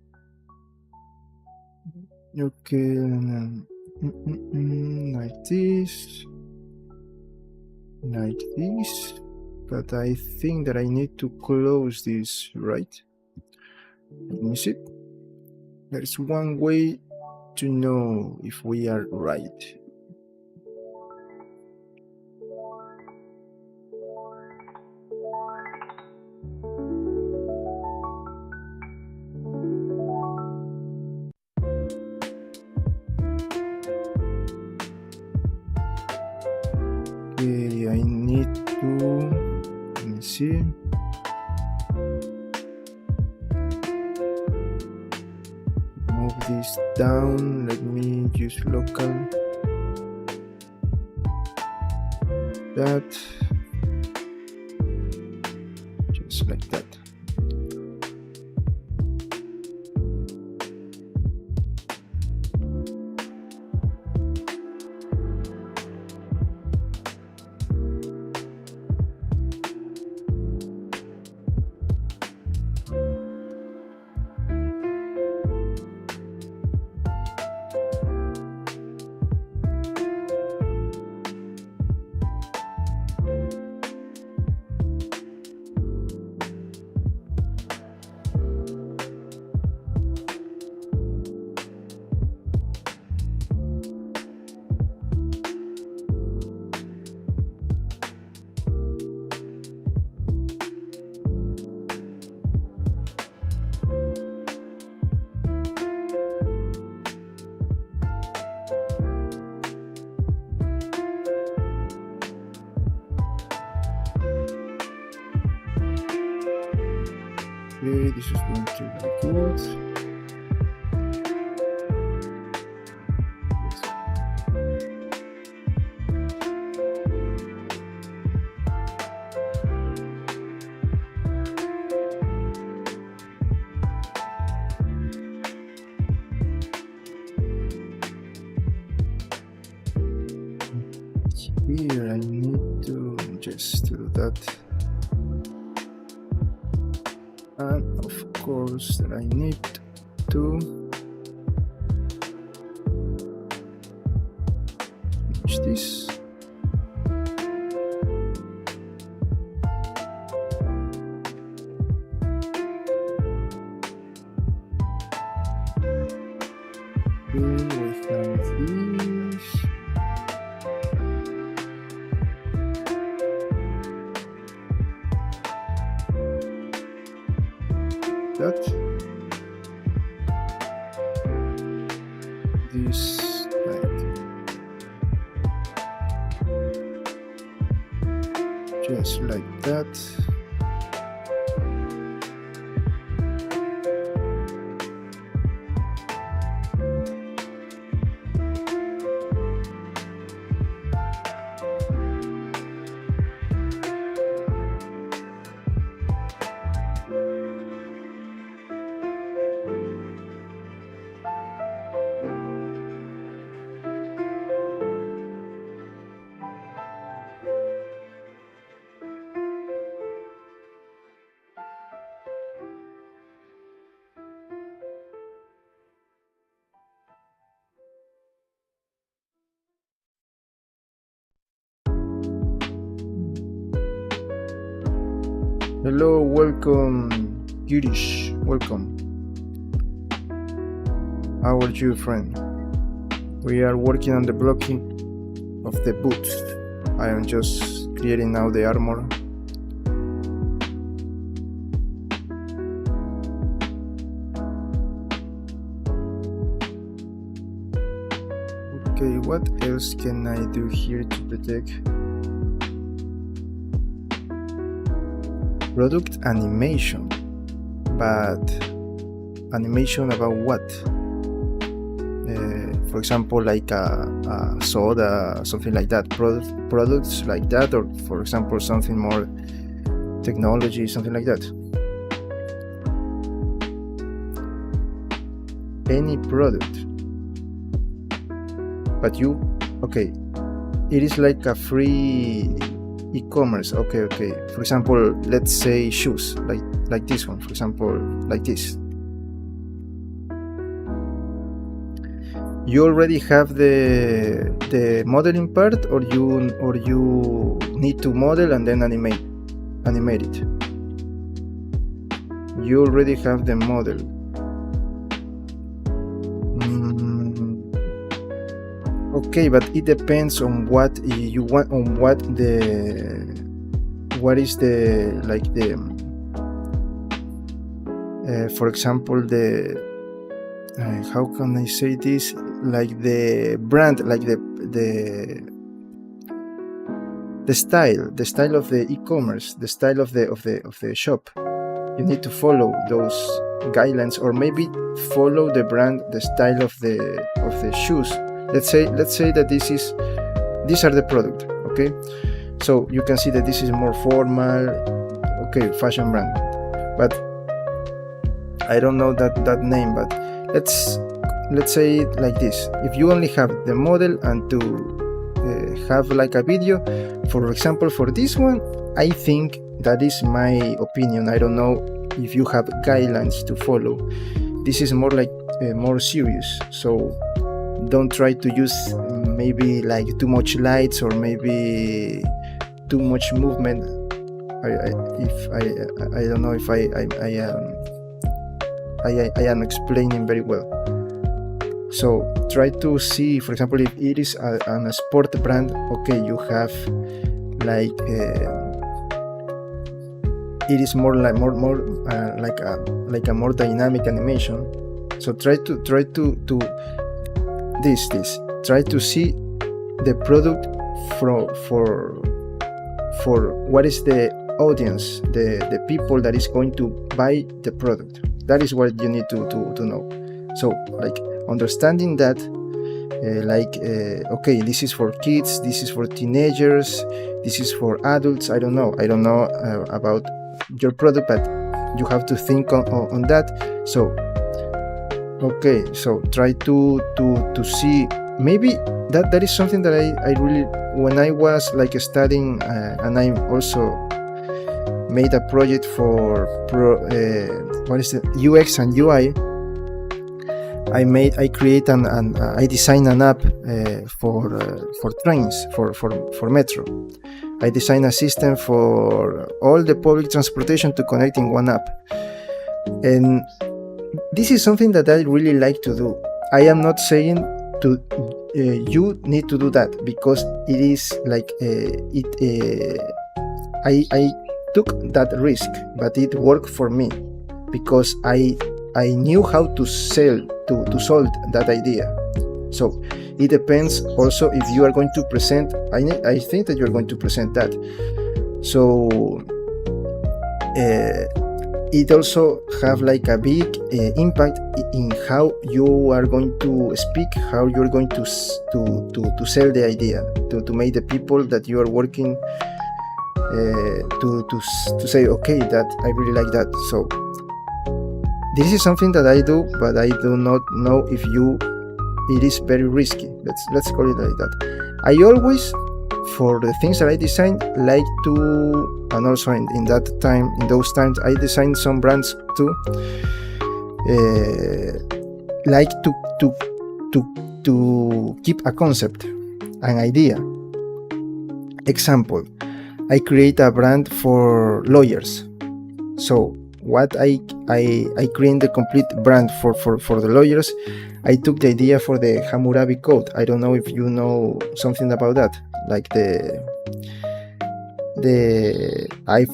Okay, like this, like this. But I think that I need to close this, right? Let me see. There's one way to know if we are right. Okay, I need to, let me see. Move this down. Let me use local. That. Just like that. Okay, this is going to be good. Here I need to just do that. And of course that I need to change this. Okay, we have this. just like that. Hello, welcome, Girish. Welcome. How are you, friend? We are working on the blocking of the boots. I am just creating now the armor. Okay, what else can I do here to protect? Product animation, but animation about what? For example, like a soda, something like that. Products like that, or for example, something more technology, something like that. Any product, but you, okay, it is like a free e-commerce. Okay. For example, let's say shoes, like this one. For example, like this. You already have the modeling part, or you need to model and then animate it. You already have the model. Okay, but it depends on what you want, on what is the, like the, for example, the, how can I say this? Like the brand, like the style of the e-commerce, the style of the shop. You need to follow those guidelines, or maybe follow the brand, the style of the shoes. Let's say that these are the product. Okay, so you can see that this is more formal. Okay, fashion brand, but I don't know that name. But let's say it like this. If you only have the model and to have like a video, for example, for this one, I think that is my opinion. I don't know if you have guidelines to follow. This is more like more serious, so don't try to use maybe like too much lights or maybe too much movement. I don't know if I am explaining very well. So try to see, for example, if it is a sport brand. Okay, you have like it is more like like a more dynamic animation. So try to this try to see the product for what is the audience, the people that is going to buy the product. That is what you need to know. So like understanding that, okay, this is for kids, this is for teenagers, this is for adults. I don't know about your product, but you have to think on that. So okay, so try to see, maybe that is something that I really, when I was like studying, and I also made a project for what is it, UX and UI. I create I design an app for trains, for metro. I design a system for all the public transportation to connect in one app, and this is something that I really like to do. I am not saying to you need to do that, because it is like I took that risk, but it worked for me because I knew how to solve that idea. So it depends also if you are going to present. I think that you're going to present that. So it also have like a big impact in how you are going to speak, how you're going to sell the idea, to make the people that you are working to say, okay, that I really like that. So this is something that I do, but I do not know if it is very risky. Let's call it like that. I always, for the things that I design, like to, and also in those times, I designed some brands too. Like to keep a concept, an idea. Example, I create a brand for lawyers. So what I create the complete brand for the lawyers. I took the idea for the Hammurabi Code. I don't know if you know something about that, like the eye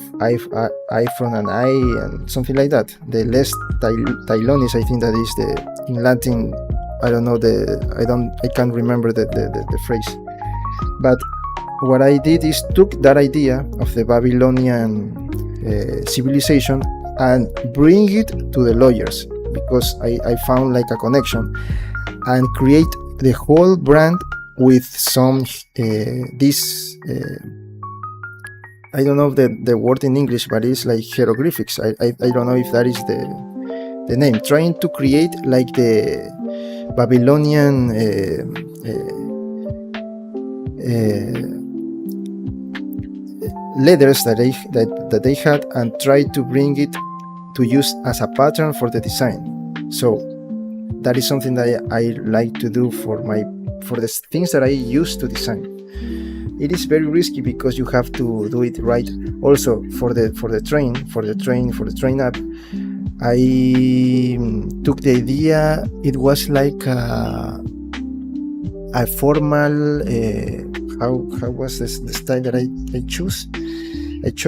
from an eye and something like that. The les tylonis, I think that is the in Latin. I don't know I can't remember the phrase. But what I did is took that idea of the Babylonian civilization and bring it to the lawyers, because I found like a connection, and create the whole brand with some I don't know the word in English, but it's like hieroglyphics. I don't know if that is the name. Trying to create like the Babylonian letters that they had, and try to bring it to use as a pattern for the design. So that is something that I like to do for the things that I use to design. It is very risky because you have to do it right. Also for the train app, I took the idea. It was like a formal. How was the style that I chose? It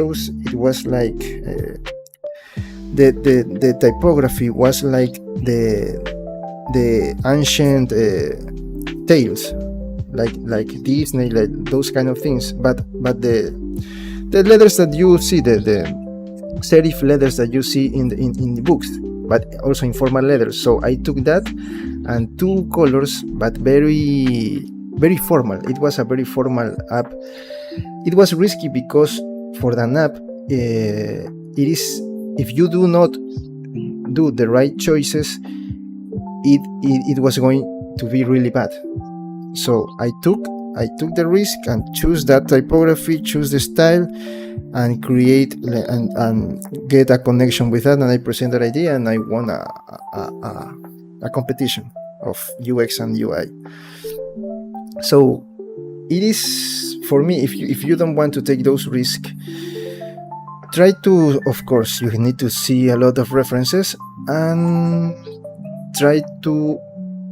was like the typography was like the ancient tales, like Disney, like those kind of things. But the letters that you see, the serif letters that you see in the books, but also in formal letters. So I took that and two colors, but very very formal. It was a very formal app. It was risky because for an app, it is, if you do not do the right choices, it was going to be really bad. So I took the risk and choose that typography, choose the style, and create and get a connection with that. And I present that idea, and I won a competition of UX and UI. So it is, for me, if you don't want to take those risks, try to, of course, you need to see a lot of references, and try to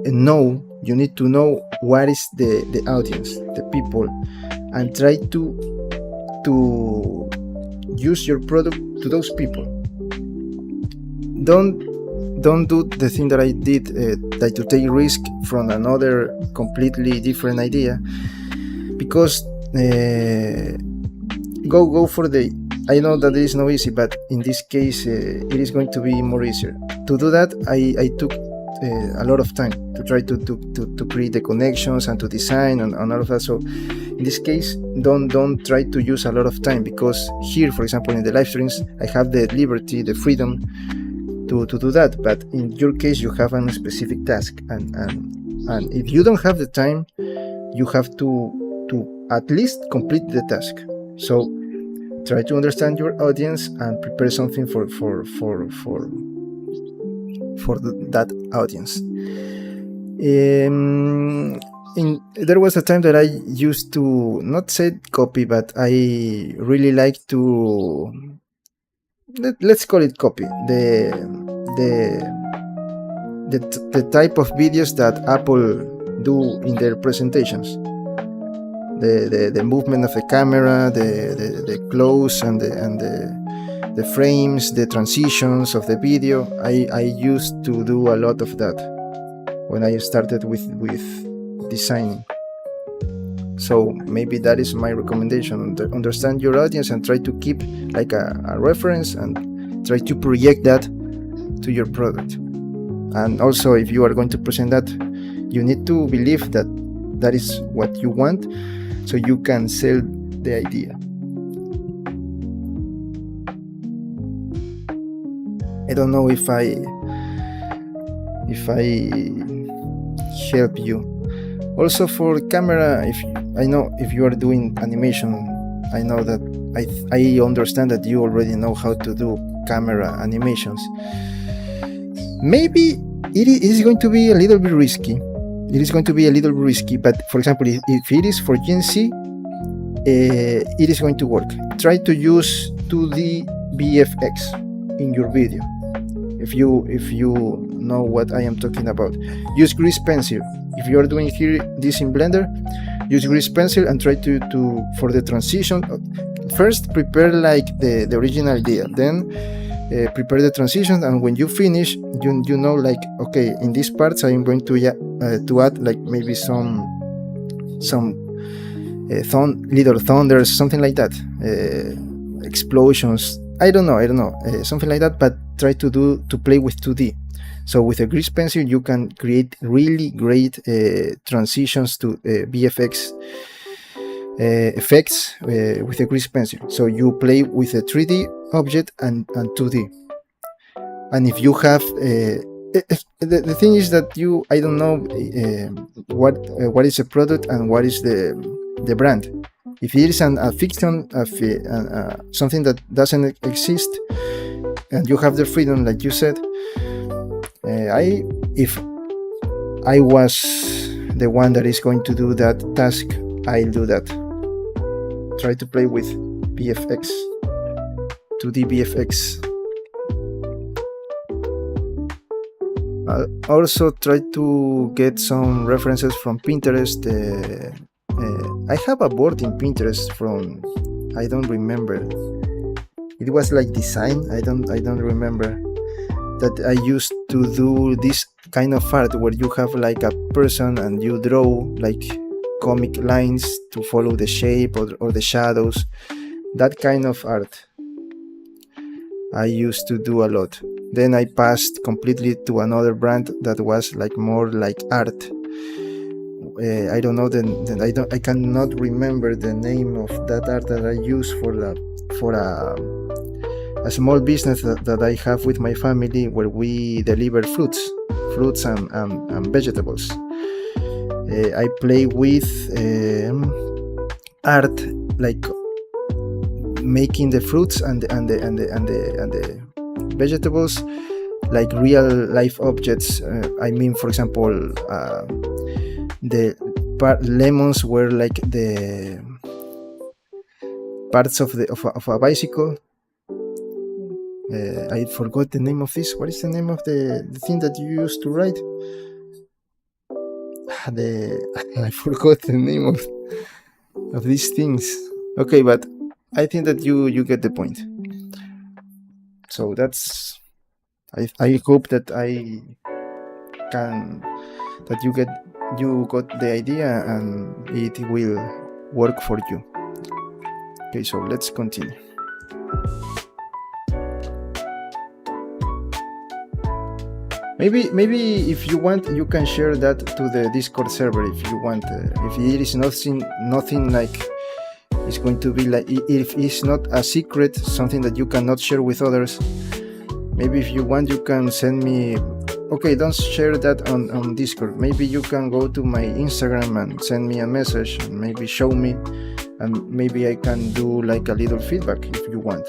know, you need to know what is the audience, the people, and try to use your product to those people. Don't do the thing that I did, like to take risk from another completely different idea, because go for the, I know that it is not easy, but in this case it is going to be more easier. To do that, I took a lot of time to try to create the connections and to design and all of that. So in this case, don't try to use a lot of time, because here, for example, in the live streams, I have the liberty, the freedom to do that. But in your case, you have a specific task, and if you don't have the time, you have to at least complete the task. So try to understand your audience and prepare something for that audience. There was a time that I used to not say copy, but I really like to, let's call it copy, the type of videos that Apple do in their presentations. The movement of the camera, the close and the frames, the transitions of the video. I used to do a lot of that when I started with designing. So maybe that is my recommendation. Understand your audience and try to keep like a reference and try to project that to your product. And also, if you are going to present that, you need to believe that that is what you want, so you can sell the idea. I don't know if I help you. Also for camera, I know if you are doing animation, I know that I understand that you already know how to do camera animations. Maybe it is going to be a little bit risky. But for example, if it is for Gen Z, it is going to work. Try to use 2D VFX in your video. If you know what I am talking about, use grease pencil. If you are doing this in Blender, use grease pencil and try to for the transition. First, prepare like the original idea. Then prepare the transition, and when you finish, you know, like, okay, in these parts I'm going to add like maybe some little thunders, something like that, explosions. I don't know, something like that. But try to play with 2D. So with a grease pencil, you can create really great transitions to VFX effects with a grease pencil. So you play with a 3D object and 2D. And if you have the thing is that I don't know what is a product and what is the brand. If it is a fiction, something that doesn't exist, and you have the freedom, like you said, if I was the one that is going to do that task, I'll do that. Try to play with VFX, 2D VFX. Also try to get some references from Pinterest. I have a board in Pinterest from, I don't remember. It was like design. I don't remember. That I used to do this kind of art where you have like a person and you draw like comic lines to follow the shape or the shadows. That kind of art I used to do a lot. Then I passed completely to another brand that was like more like art. I don't know. I cannot remember the name of that art that I use for a small business that I have with my family, where we deliver fruits and vegetables. I play with art, like making the fruits and the vegetables like real life objects. I mean, for example, the lemons were like the parts of a bicycle. I forgot the name of this. What is the name of the thing that you used to write? I forgot the name of these things. Okay, but I think that you get the point. So that's. I hope that you got the idea and it will work for you. Okay, so let's continue. Maybe if you want, you can share that to the Discord server if you want. If it is nothing like it's going to be like, if it's not a secret, something that you cannot share with others. Maybe if you want, you can send me. Okay, don't share that on Discord. Maybe you can go to my Instagram and send me a message and maybe show me, and maybe I can do like a little feedback if you want.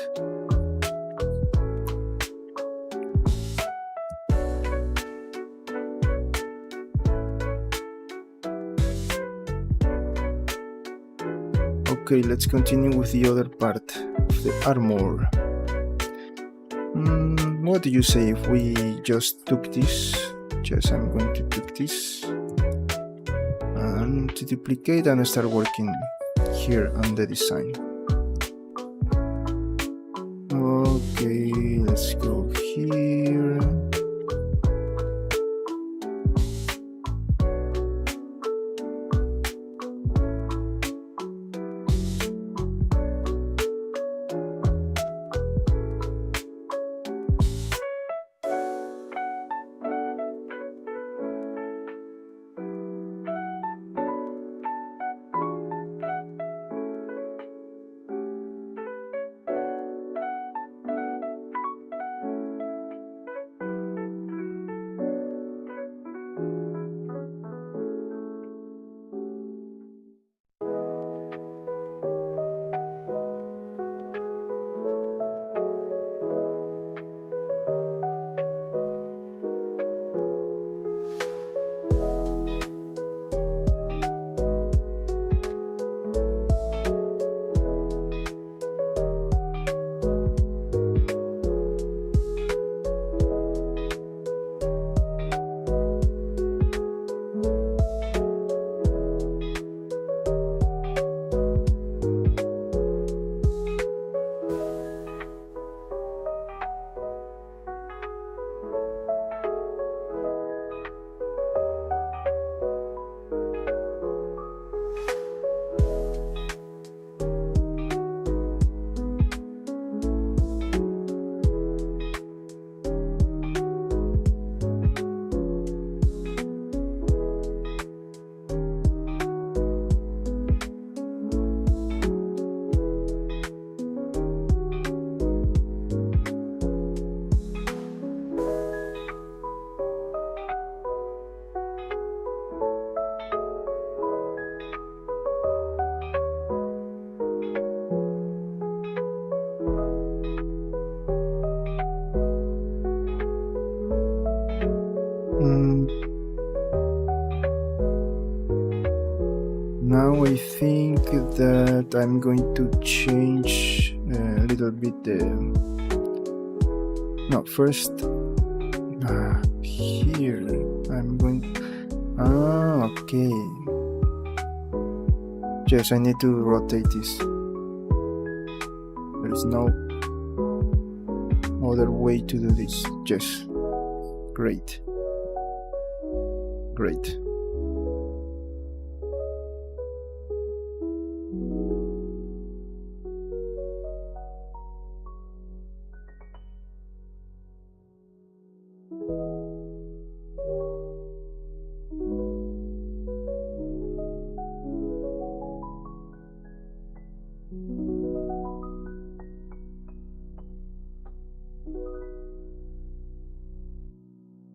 Okay, let's continue with the other part of the armor. What do you say if we just took this? Yes, I'm going to take this and to duplicate and start working here on the design. Okay, let's go here. Now I think that I'm going to change a little bit no, first here I'm going. Okay. Yes, I need to rotate this. There is no other way to do this. Yes. Great. Great.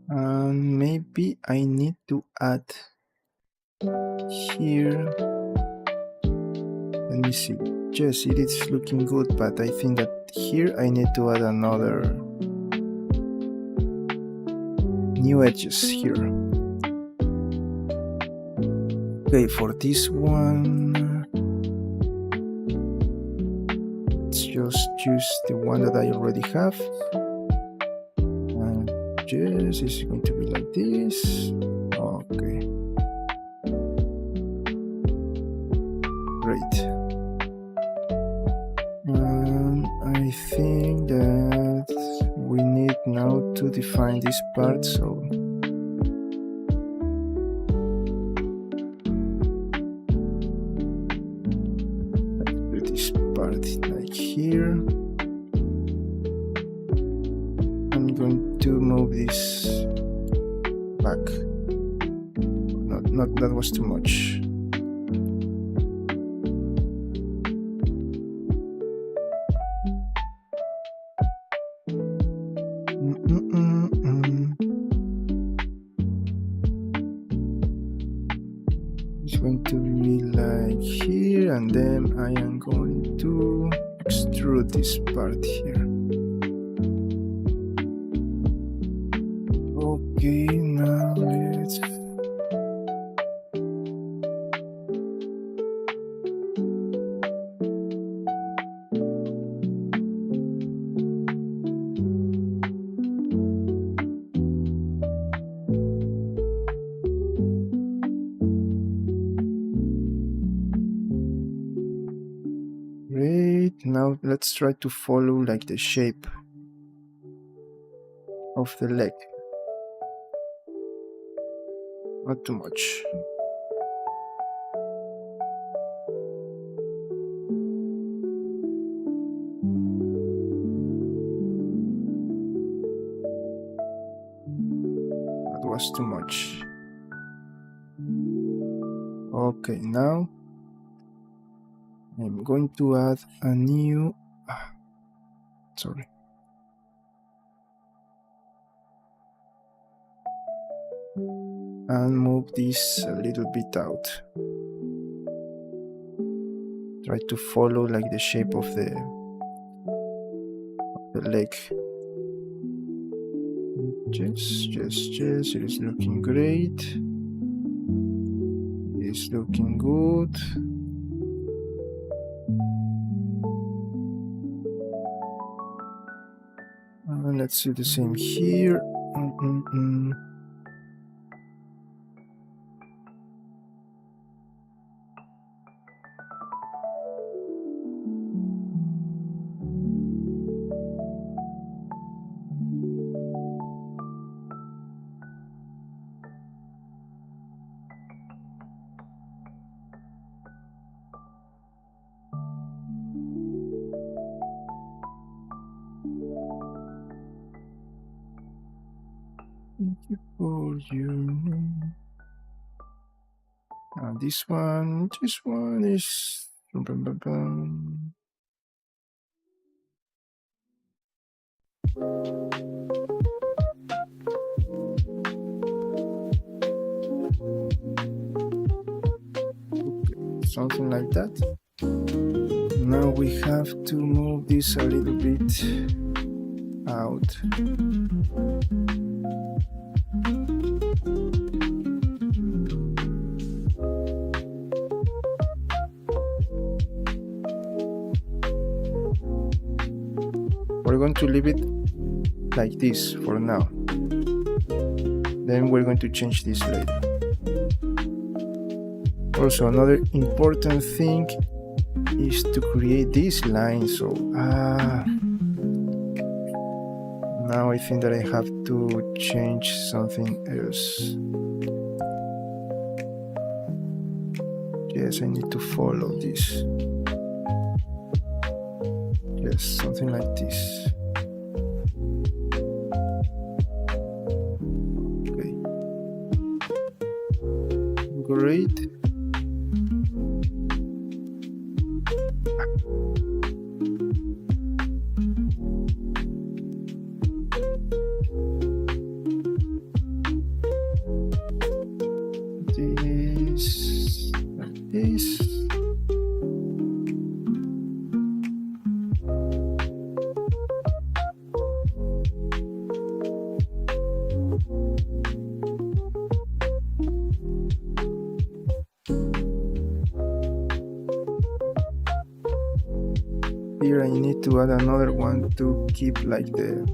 And maybe I need to add here. Let me see. Yes, it is looking good, but I think that here I need to add another new edges here. Okay, for this one, let's just choose the one that I already have. And yes, it's going to be like this. Okay. Great. And I think that we need now to define this part, so let's do this part like here. I'm going to move this back. Not that was too much. It's going to be like here, and then I am going to extrude this part here. Okay, now let's now let's try to follow like the shape of the leg. Not too much. That was too much. Okay, now I'm going to add a new sorry. And move this a little bit out. Try to follow like the shape of the leg. Yes, it is looking great. It is looking good. Let's do the same here. For you. And this one is something like that. Now we have to move this a little bit out. we're going to leave it like this for now. Then we're going to change this later. Also, another important thing is to create this line. So now I think that I have to change something else. Yes, I need to follow this. Yes, something like this. Okay. Great. This, like this. Here I need to add another one to keep like this.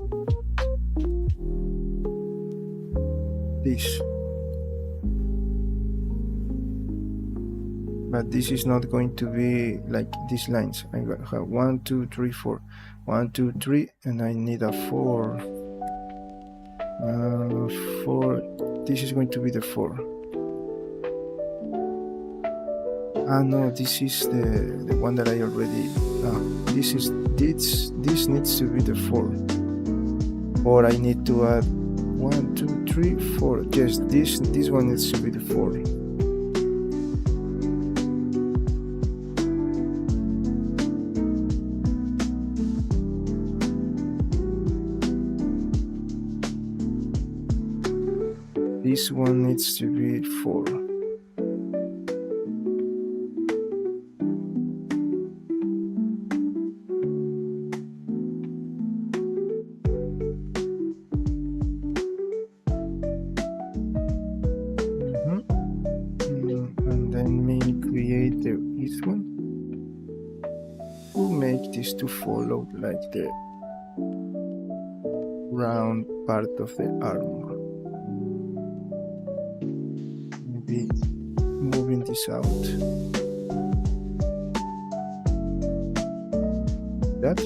But this is not going to be like these lines. I'm gonna have 1, 2, 3, 4. 1, 2, 3, and I need a 4. 4. This is going to be the 4. No, this is the one that I already. This needs to be the 4. Or I need to add 1, 2, 3, 4. Yes, this one needs to be the 4. This one needs to be 4. And then maybe create this one. We'll make this to follow like the round part of the armor. Moving this out. That?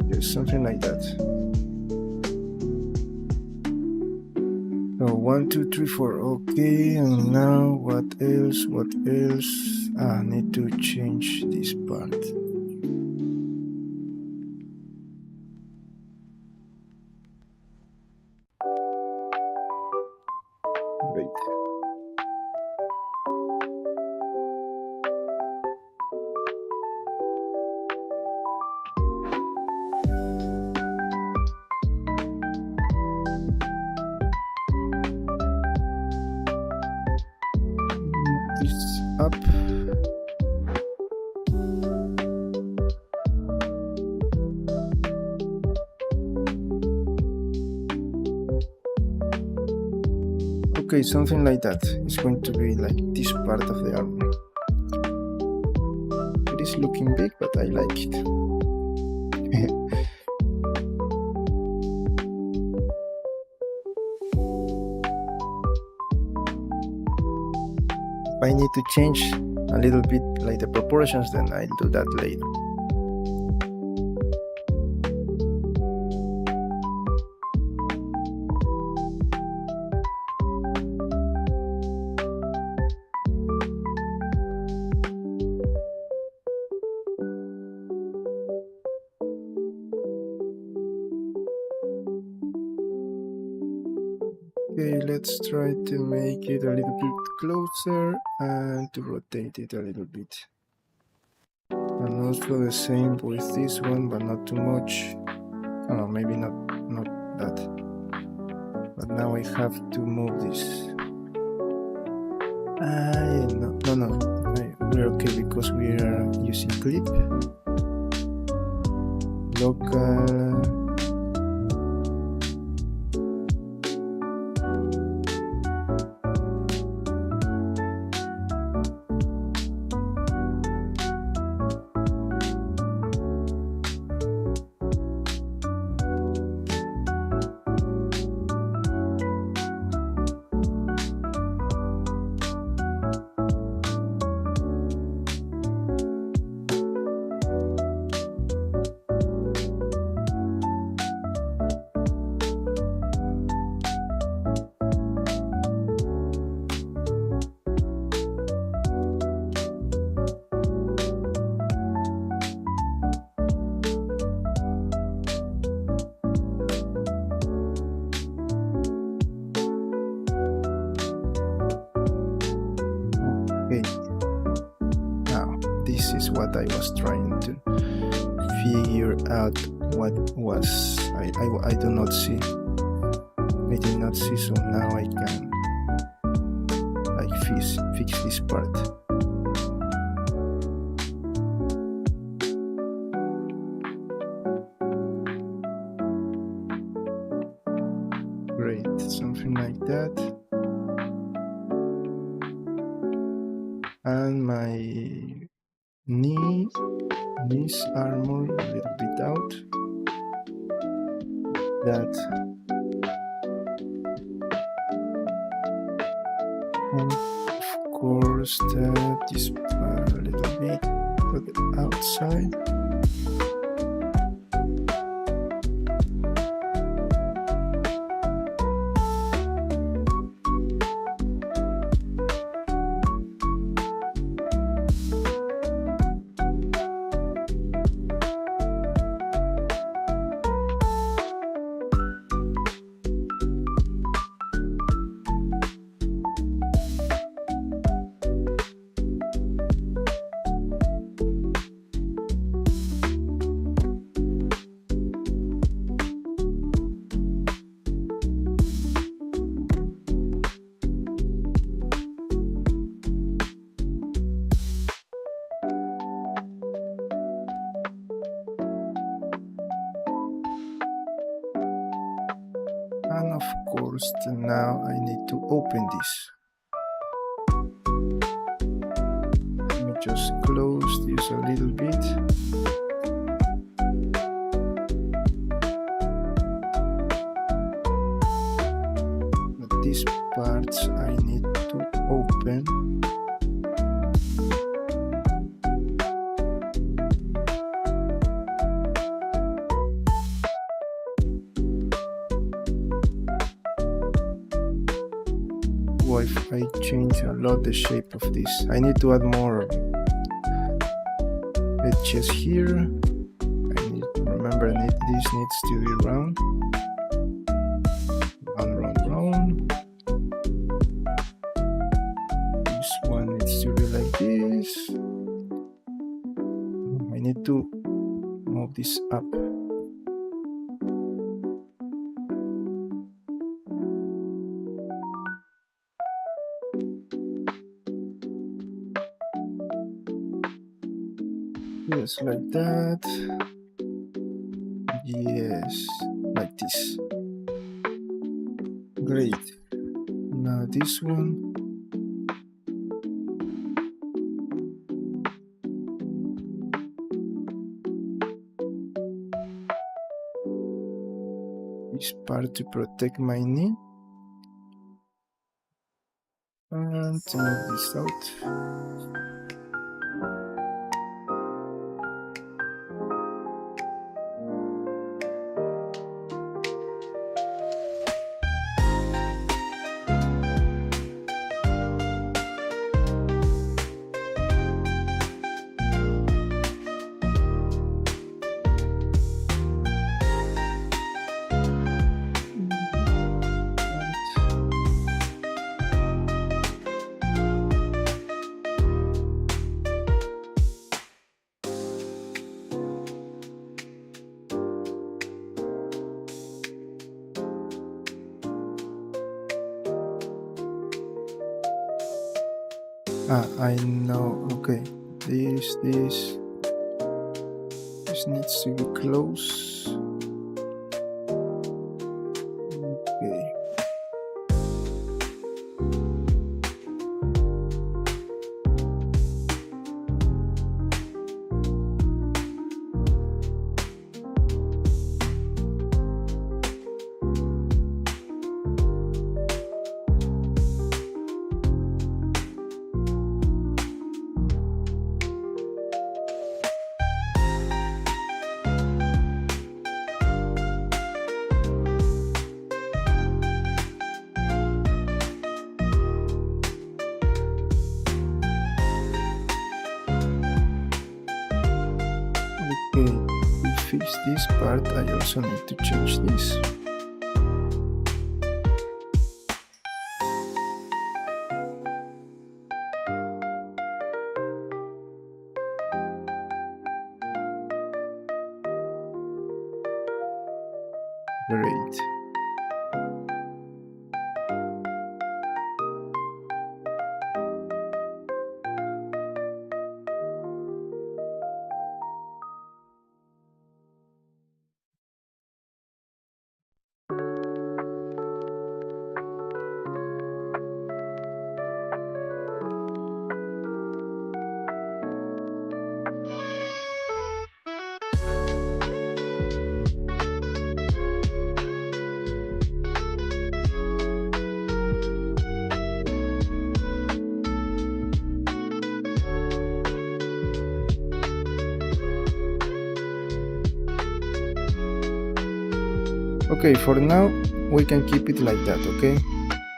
Yes, something like that. So 1, 2, 3, 4. Okay, and now what else? What else? I need to change this part. Great. This up. Okay, something like that. It's going to be like this part of the armor. It is looking big, but I like it. If I need to change a little bit like the proportions, then I'll do that later. Okay, let's try to make it a little bit closer and to rotate it a little bit. And also the same with this one, but not too much. Oh, maybe not that. But now I have to move this. No. We're okay because we are using clip. Local. what I was trying to figure out. What was I do not see. I did not see, so now I can like fix this part. Great, something like that. And my knees are more a little bit out. That. And of course this part a little bit to the outside. And of course now I need to open this. Let me just close this a little bit. But these parts I need to open. I change a lot the shape of this. I need to add more edges here. I need to remember this needs to be round. Round. This one needs to be like this. I need to move this up. Yes, like that. Yes, like this. Great. Now this one. This part to protect my knee. And to move this out. I know. Okay, this needs to be close. Okay. To fix this part, I also need to change this. Great. Okay, for now we can keep it like that, okay?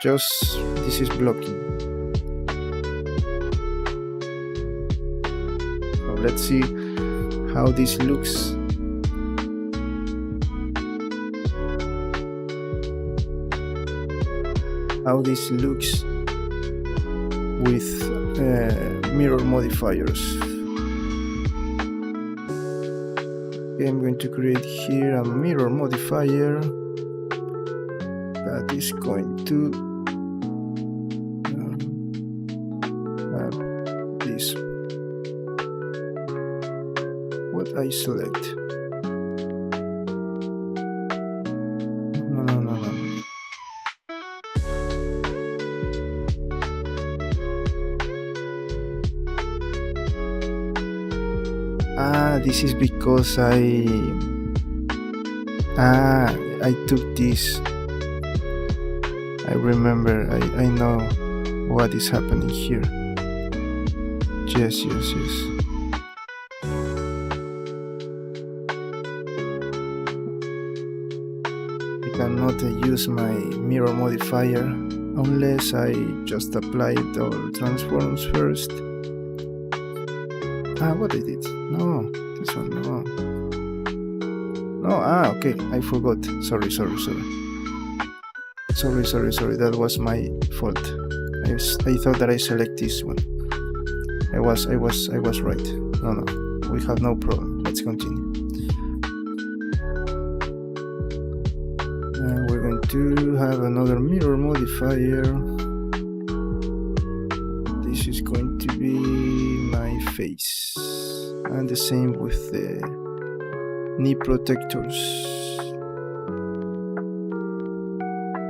Just this is blocking. So let's see how this looks. How this looks with mirror modifiers. Okay, I'm going to create here a mirror modifier that is going to have this. What I select? No. This is because I took this. I remember, I know what is happening here. Yes. I cannot use my mirror modifier unless I just apply the transforms first. What I did? No, this one, no. Okay, I forgot. Sorry. That was my fault. I thought that I select this one. I was right. No, we have no problem. Let's continue. We're going to have another mirror modifier. This is going to be my face, and the same with the knee protectors,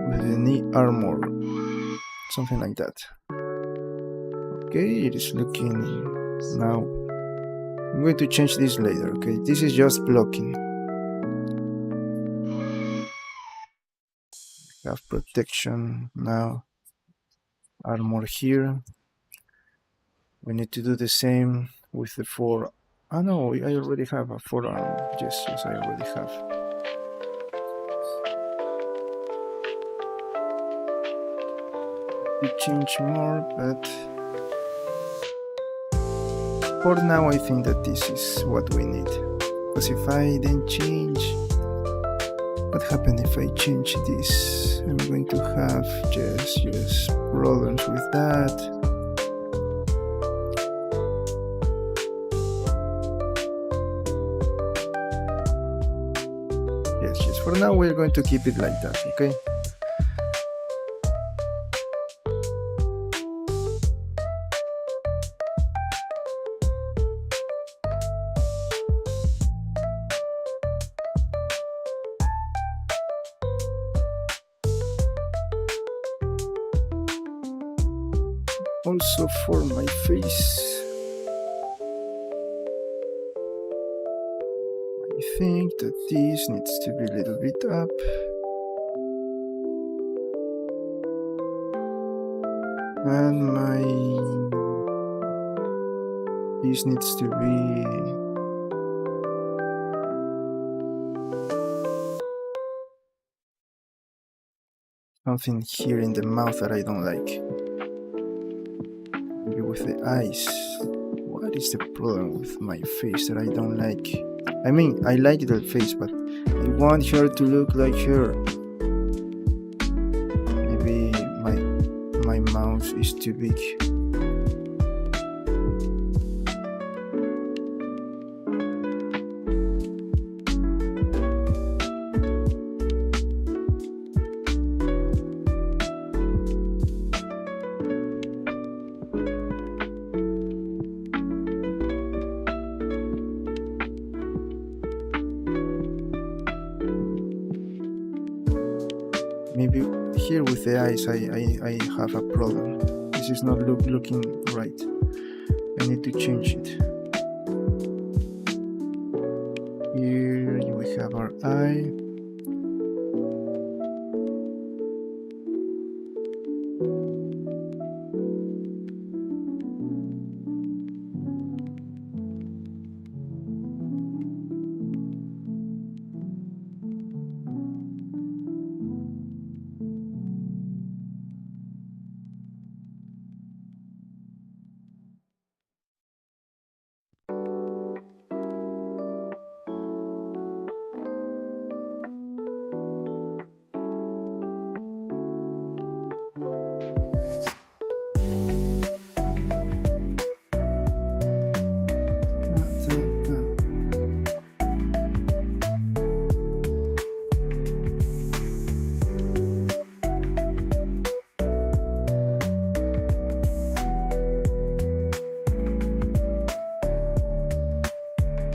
with the knee armor, something like that. Okay, it is looking now. I'm going to change this later. Okay, this is just blocking. Have protection now, armor here. We need to do the same with the forearm. No, I already have a forearm. Yes, I already have. We change more, but for now I think that this is what we need. Because if I then change, what happens if I change this? I'm going to have just problems with that. Yes. For now, we're going to keep it like that, okay? Also for my face, I think that this needs to be a little bit up. And this needs to be something here in the mouth that I don't like. Maybe with the eyes. What is the problem with my face that I don't like? I mean, I like the face, but I want her to look like her. Maybe my mouth is too big. here with the eyes I have a problem. This is not looking right. I need to change it. Here we have our eye.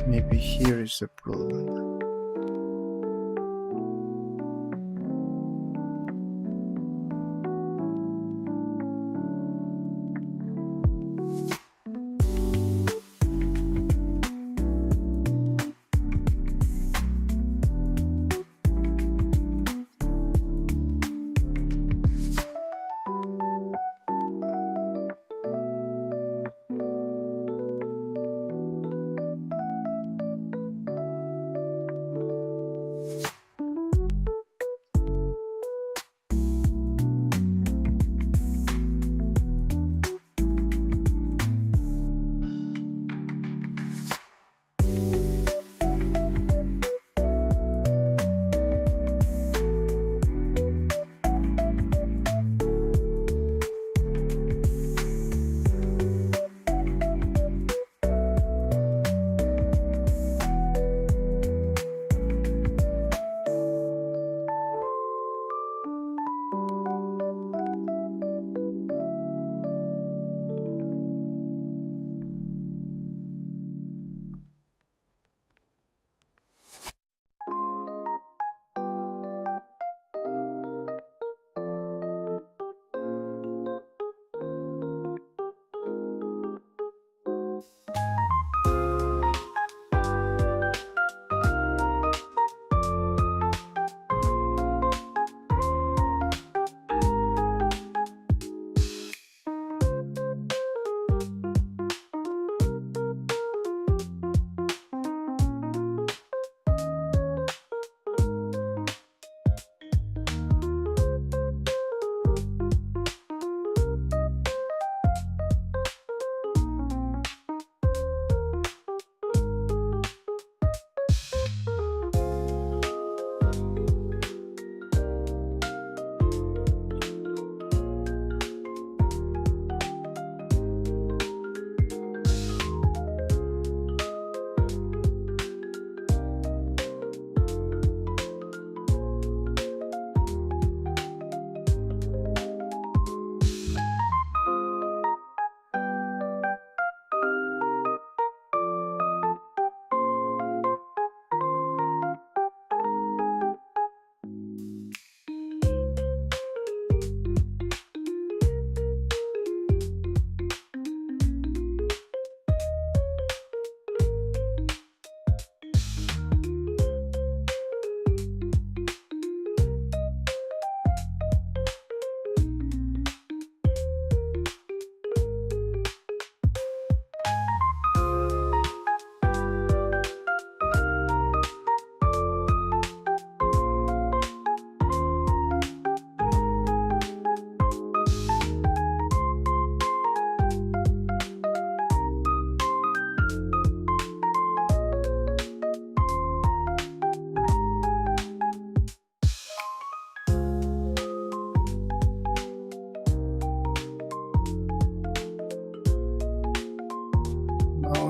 Maybe here is the problem.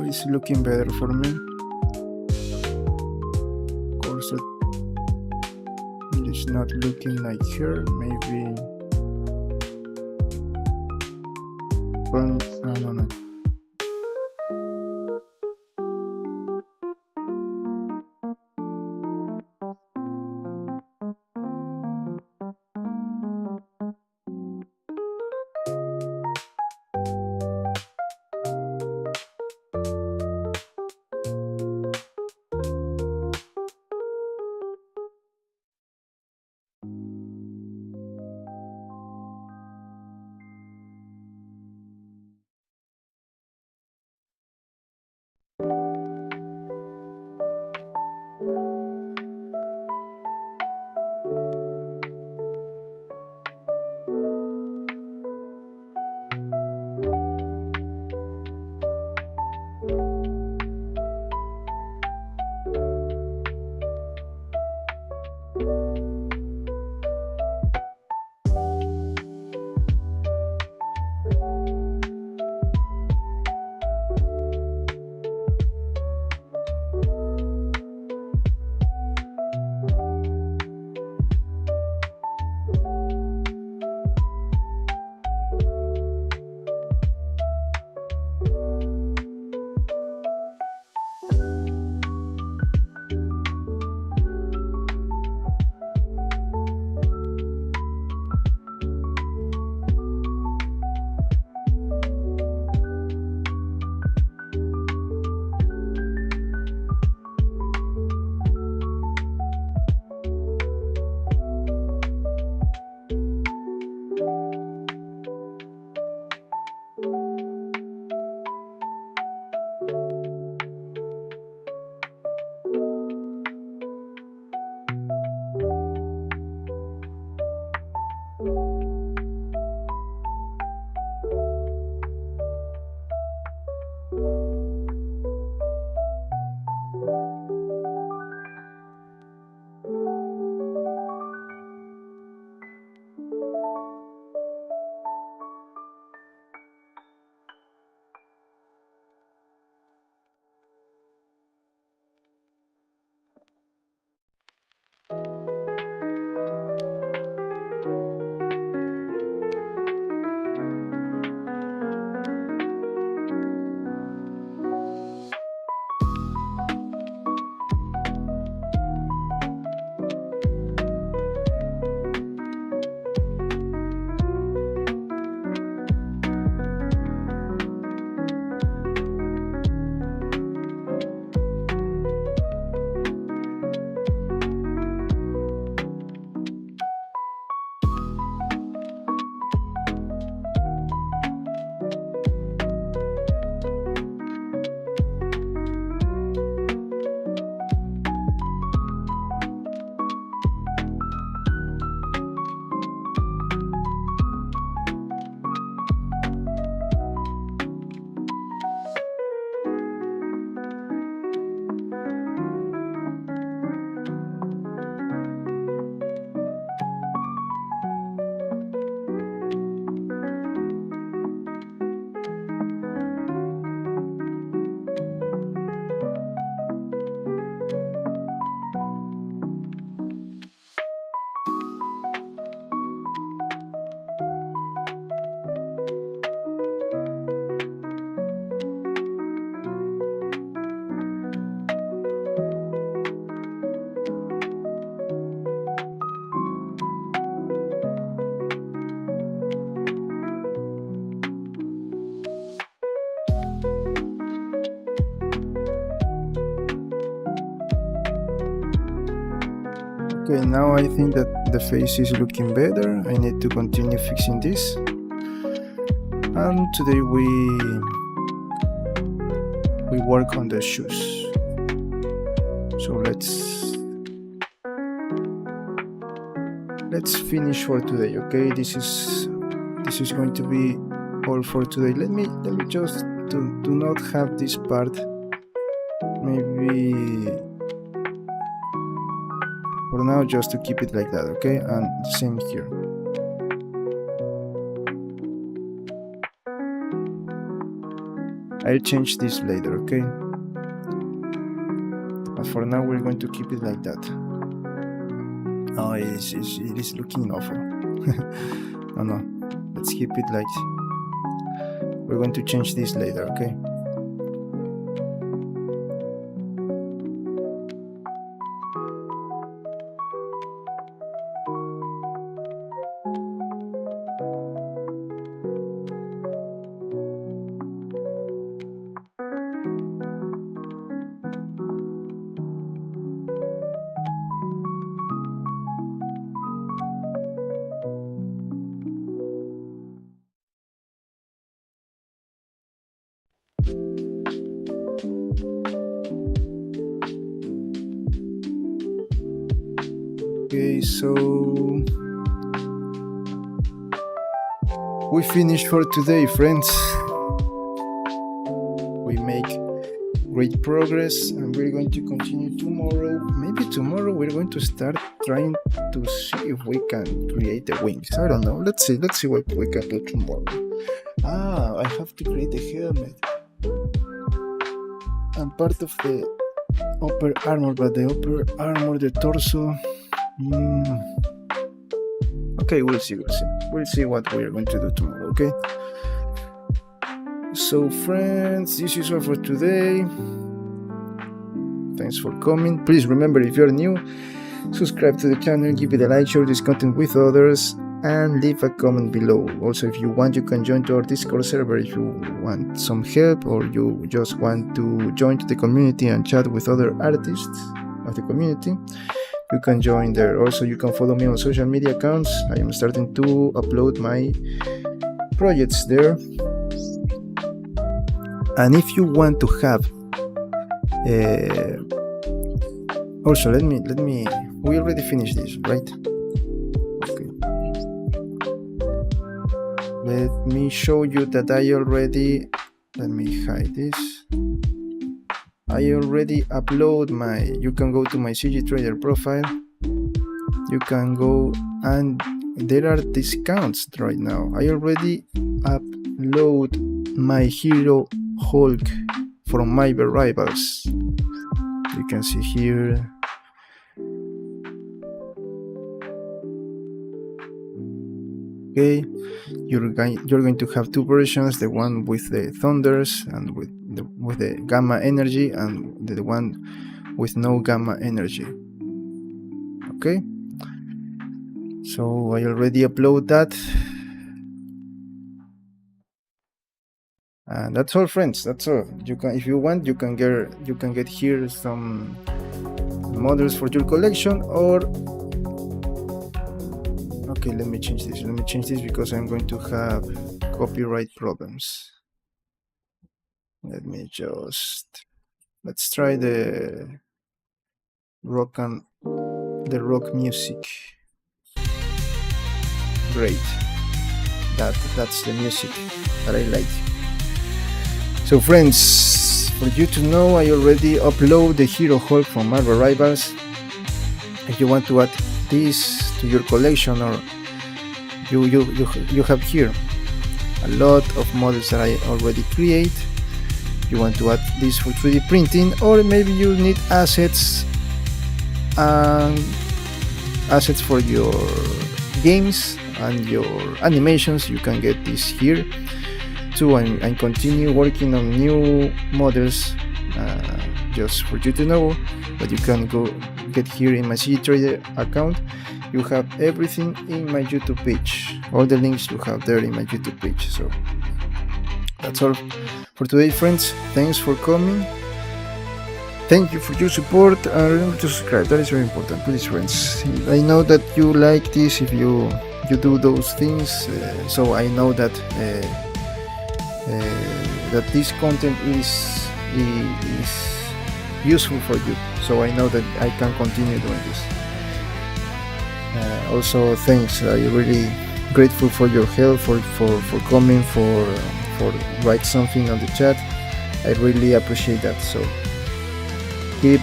It's looking better for me. Of course, it's not looking like her. Maybe. I don't know. Okay, now I think that the face is looking better. I need to continue fixing this. And today we work on the shoes. So let's finish for today. Okay, this is going to be all for today. Let me just do not have this part. Maybe for now, just to keep it like that, okay? And same here. I'll change this later, okay? But for now, we're going to keep it like that. Oh, it is looking awful. No, let's keep it like. We're going to change this later, okay? Okay, so we finished for today, friends. We make great progress and we're going to continue tomorrow. Maybe tomorrow we're going to start trying to see if we can create the wings. I don't know. Let's see what we can do tomorrow. I have to create a helmet and part of the upper armor, but the upper armor, the torso. Okay, we'll see what we are going to do tomorrow. Okay, so friends, this is all for today. Thanks for coming. Please remember, if you're new, subscribe to the channel, give it a like, share this content with others, and leave a comment below. Also, if you want, you can join to our Discord server if you want some help, or you just want to join to the community and chat with other artists of the community. You can join there. Also, you can follow me on social media accounts. I am starting to upload my projects there. And if you want to have also let me we already finished this, right? Okay, let me show you that I already let me hide this. I already upload you can go to my CG Trader profile. You can go, and there are discounts right now. I already upload my Hero Hulk from my variables. You can see here. Okay, you're going to have two versions: the one with the thunders and with the gamma energy, and the one with no gamma energy. Okay, so I already upload that, and that's all, friends. That's all. You can, if you want, you can get here some models for your collection. Or okay, let me change this because I'm going to have copyright problems. Let's try the rock music. Great, that's the music that I like. So friends, for you to know, I already upload the Hero Hulk from Marvel Rivals. If you want to add this to your collection, or you have here a lot of models that I already create. You want to add this for 3D printing, or maybe you need assets for your games and your animations. You can get this here too, and continue working on new models. Just for you to know that you can go get here in my CG Trader account. You have everything in my YouTube page. All the links you have there in my YouTube page. So that's all for today, friends. Thanks for coming. Thank you for your support, and remember to subscribe. That is very important, please, friends. I know that you like this if you do those things, so I know that that this content is useful for you. So I know that I can continue doing this. Also, thanks. I'm really grateful for your help, for coming, for write something on the chat. I really appreciate that. So keep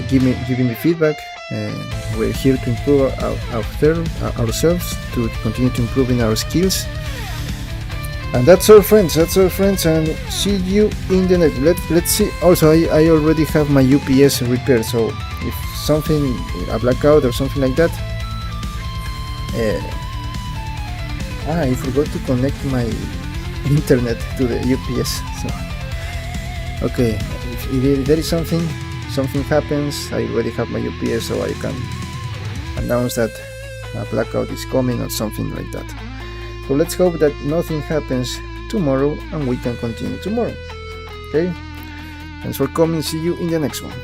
giving me feedback. We're here to improve ourselves, to continue to improving our skills. And that's all, friends. And see you in the next. Let's see. Also, I already have my UPS repaired. So if something, a blackout or something like that. I forgot to connect my internet to the UPS. So okay, if there is something happens, I already have my UPS, so I can announce that a blackout is coming or something like that. So let's hope that nothing happens tomorrow and we can continue tomorrow. Okay, thanks for coming. See you in the next one.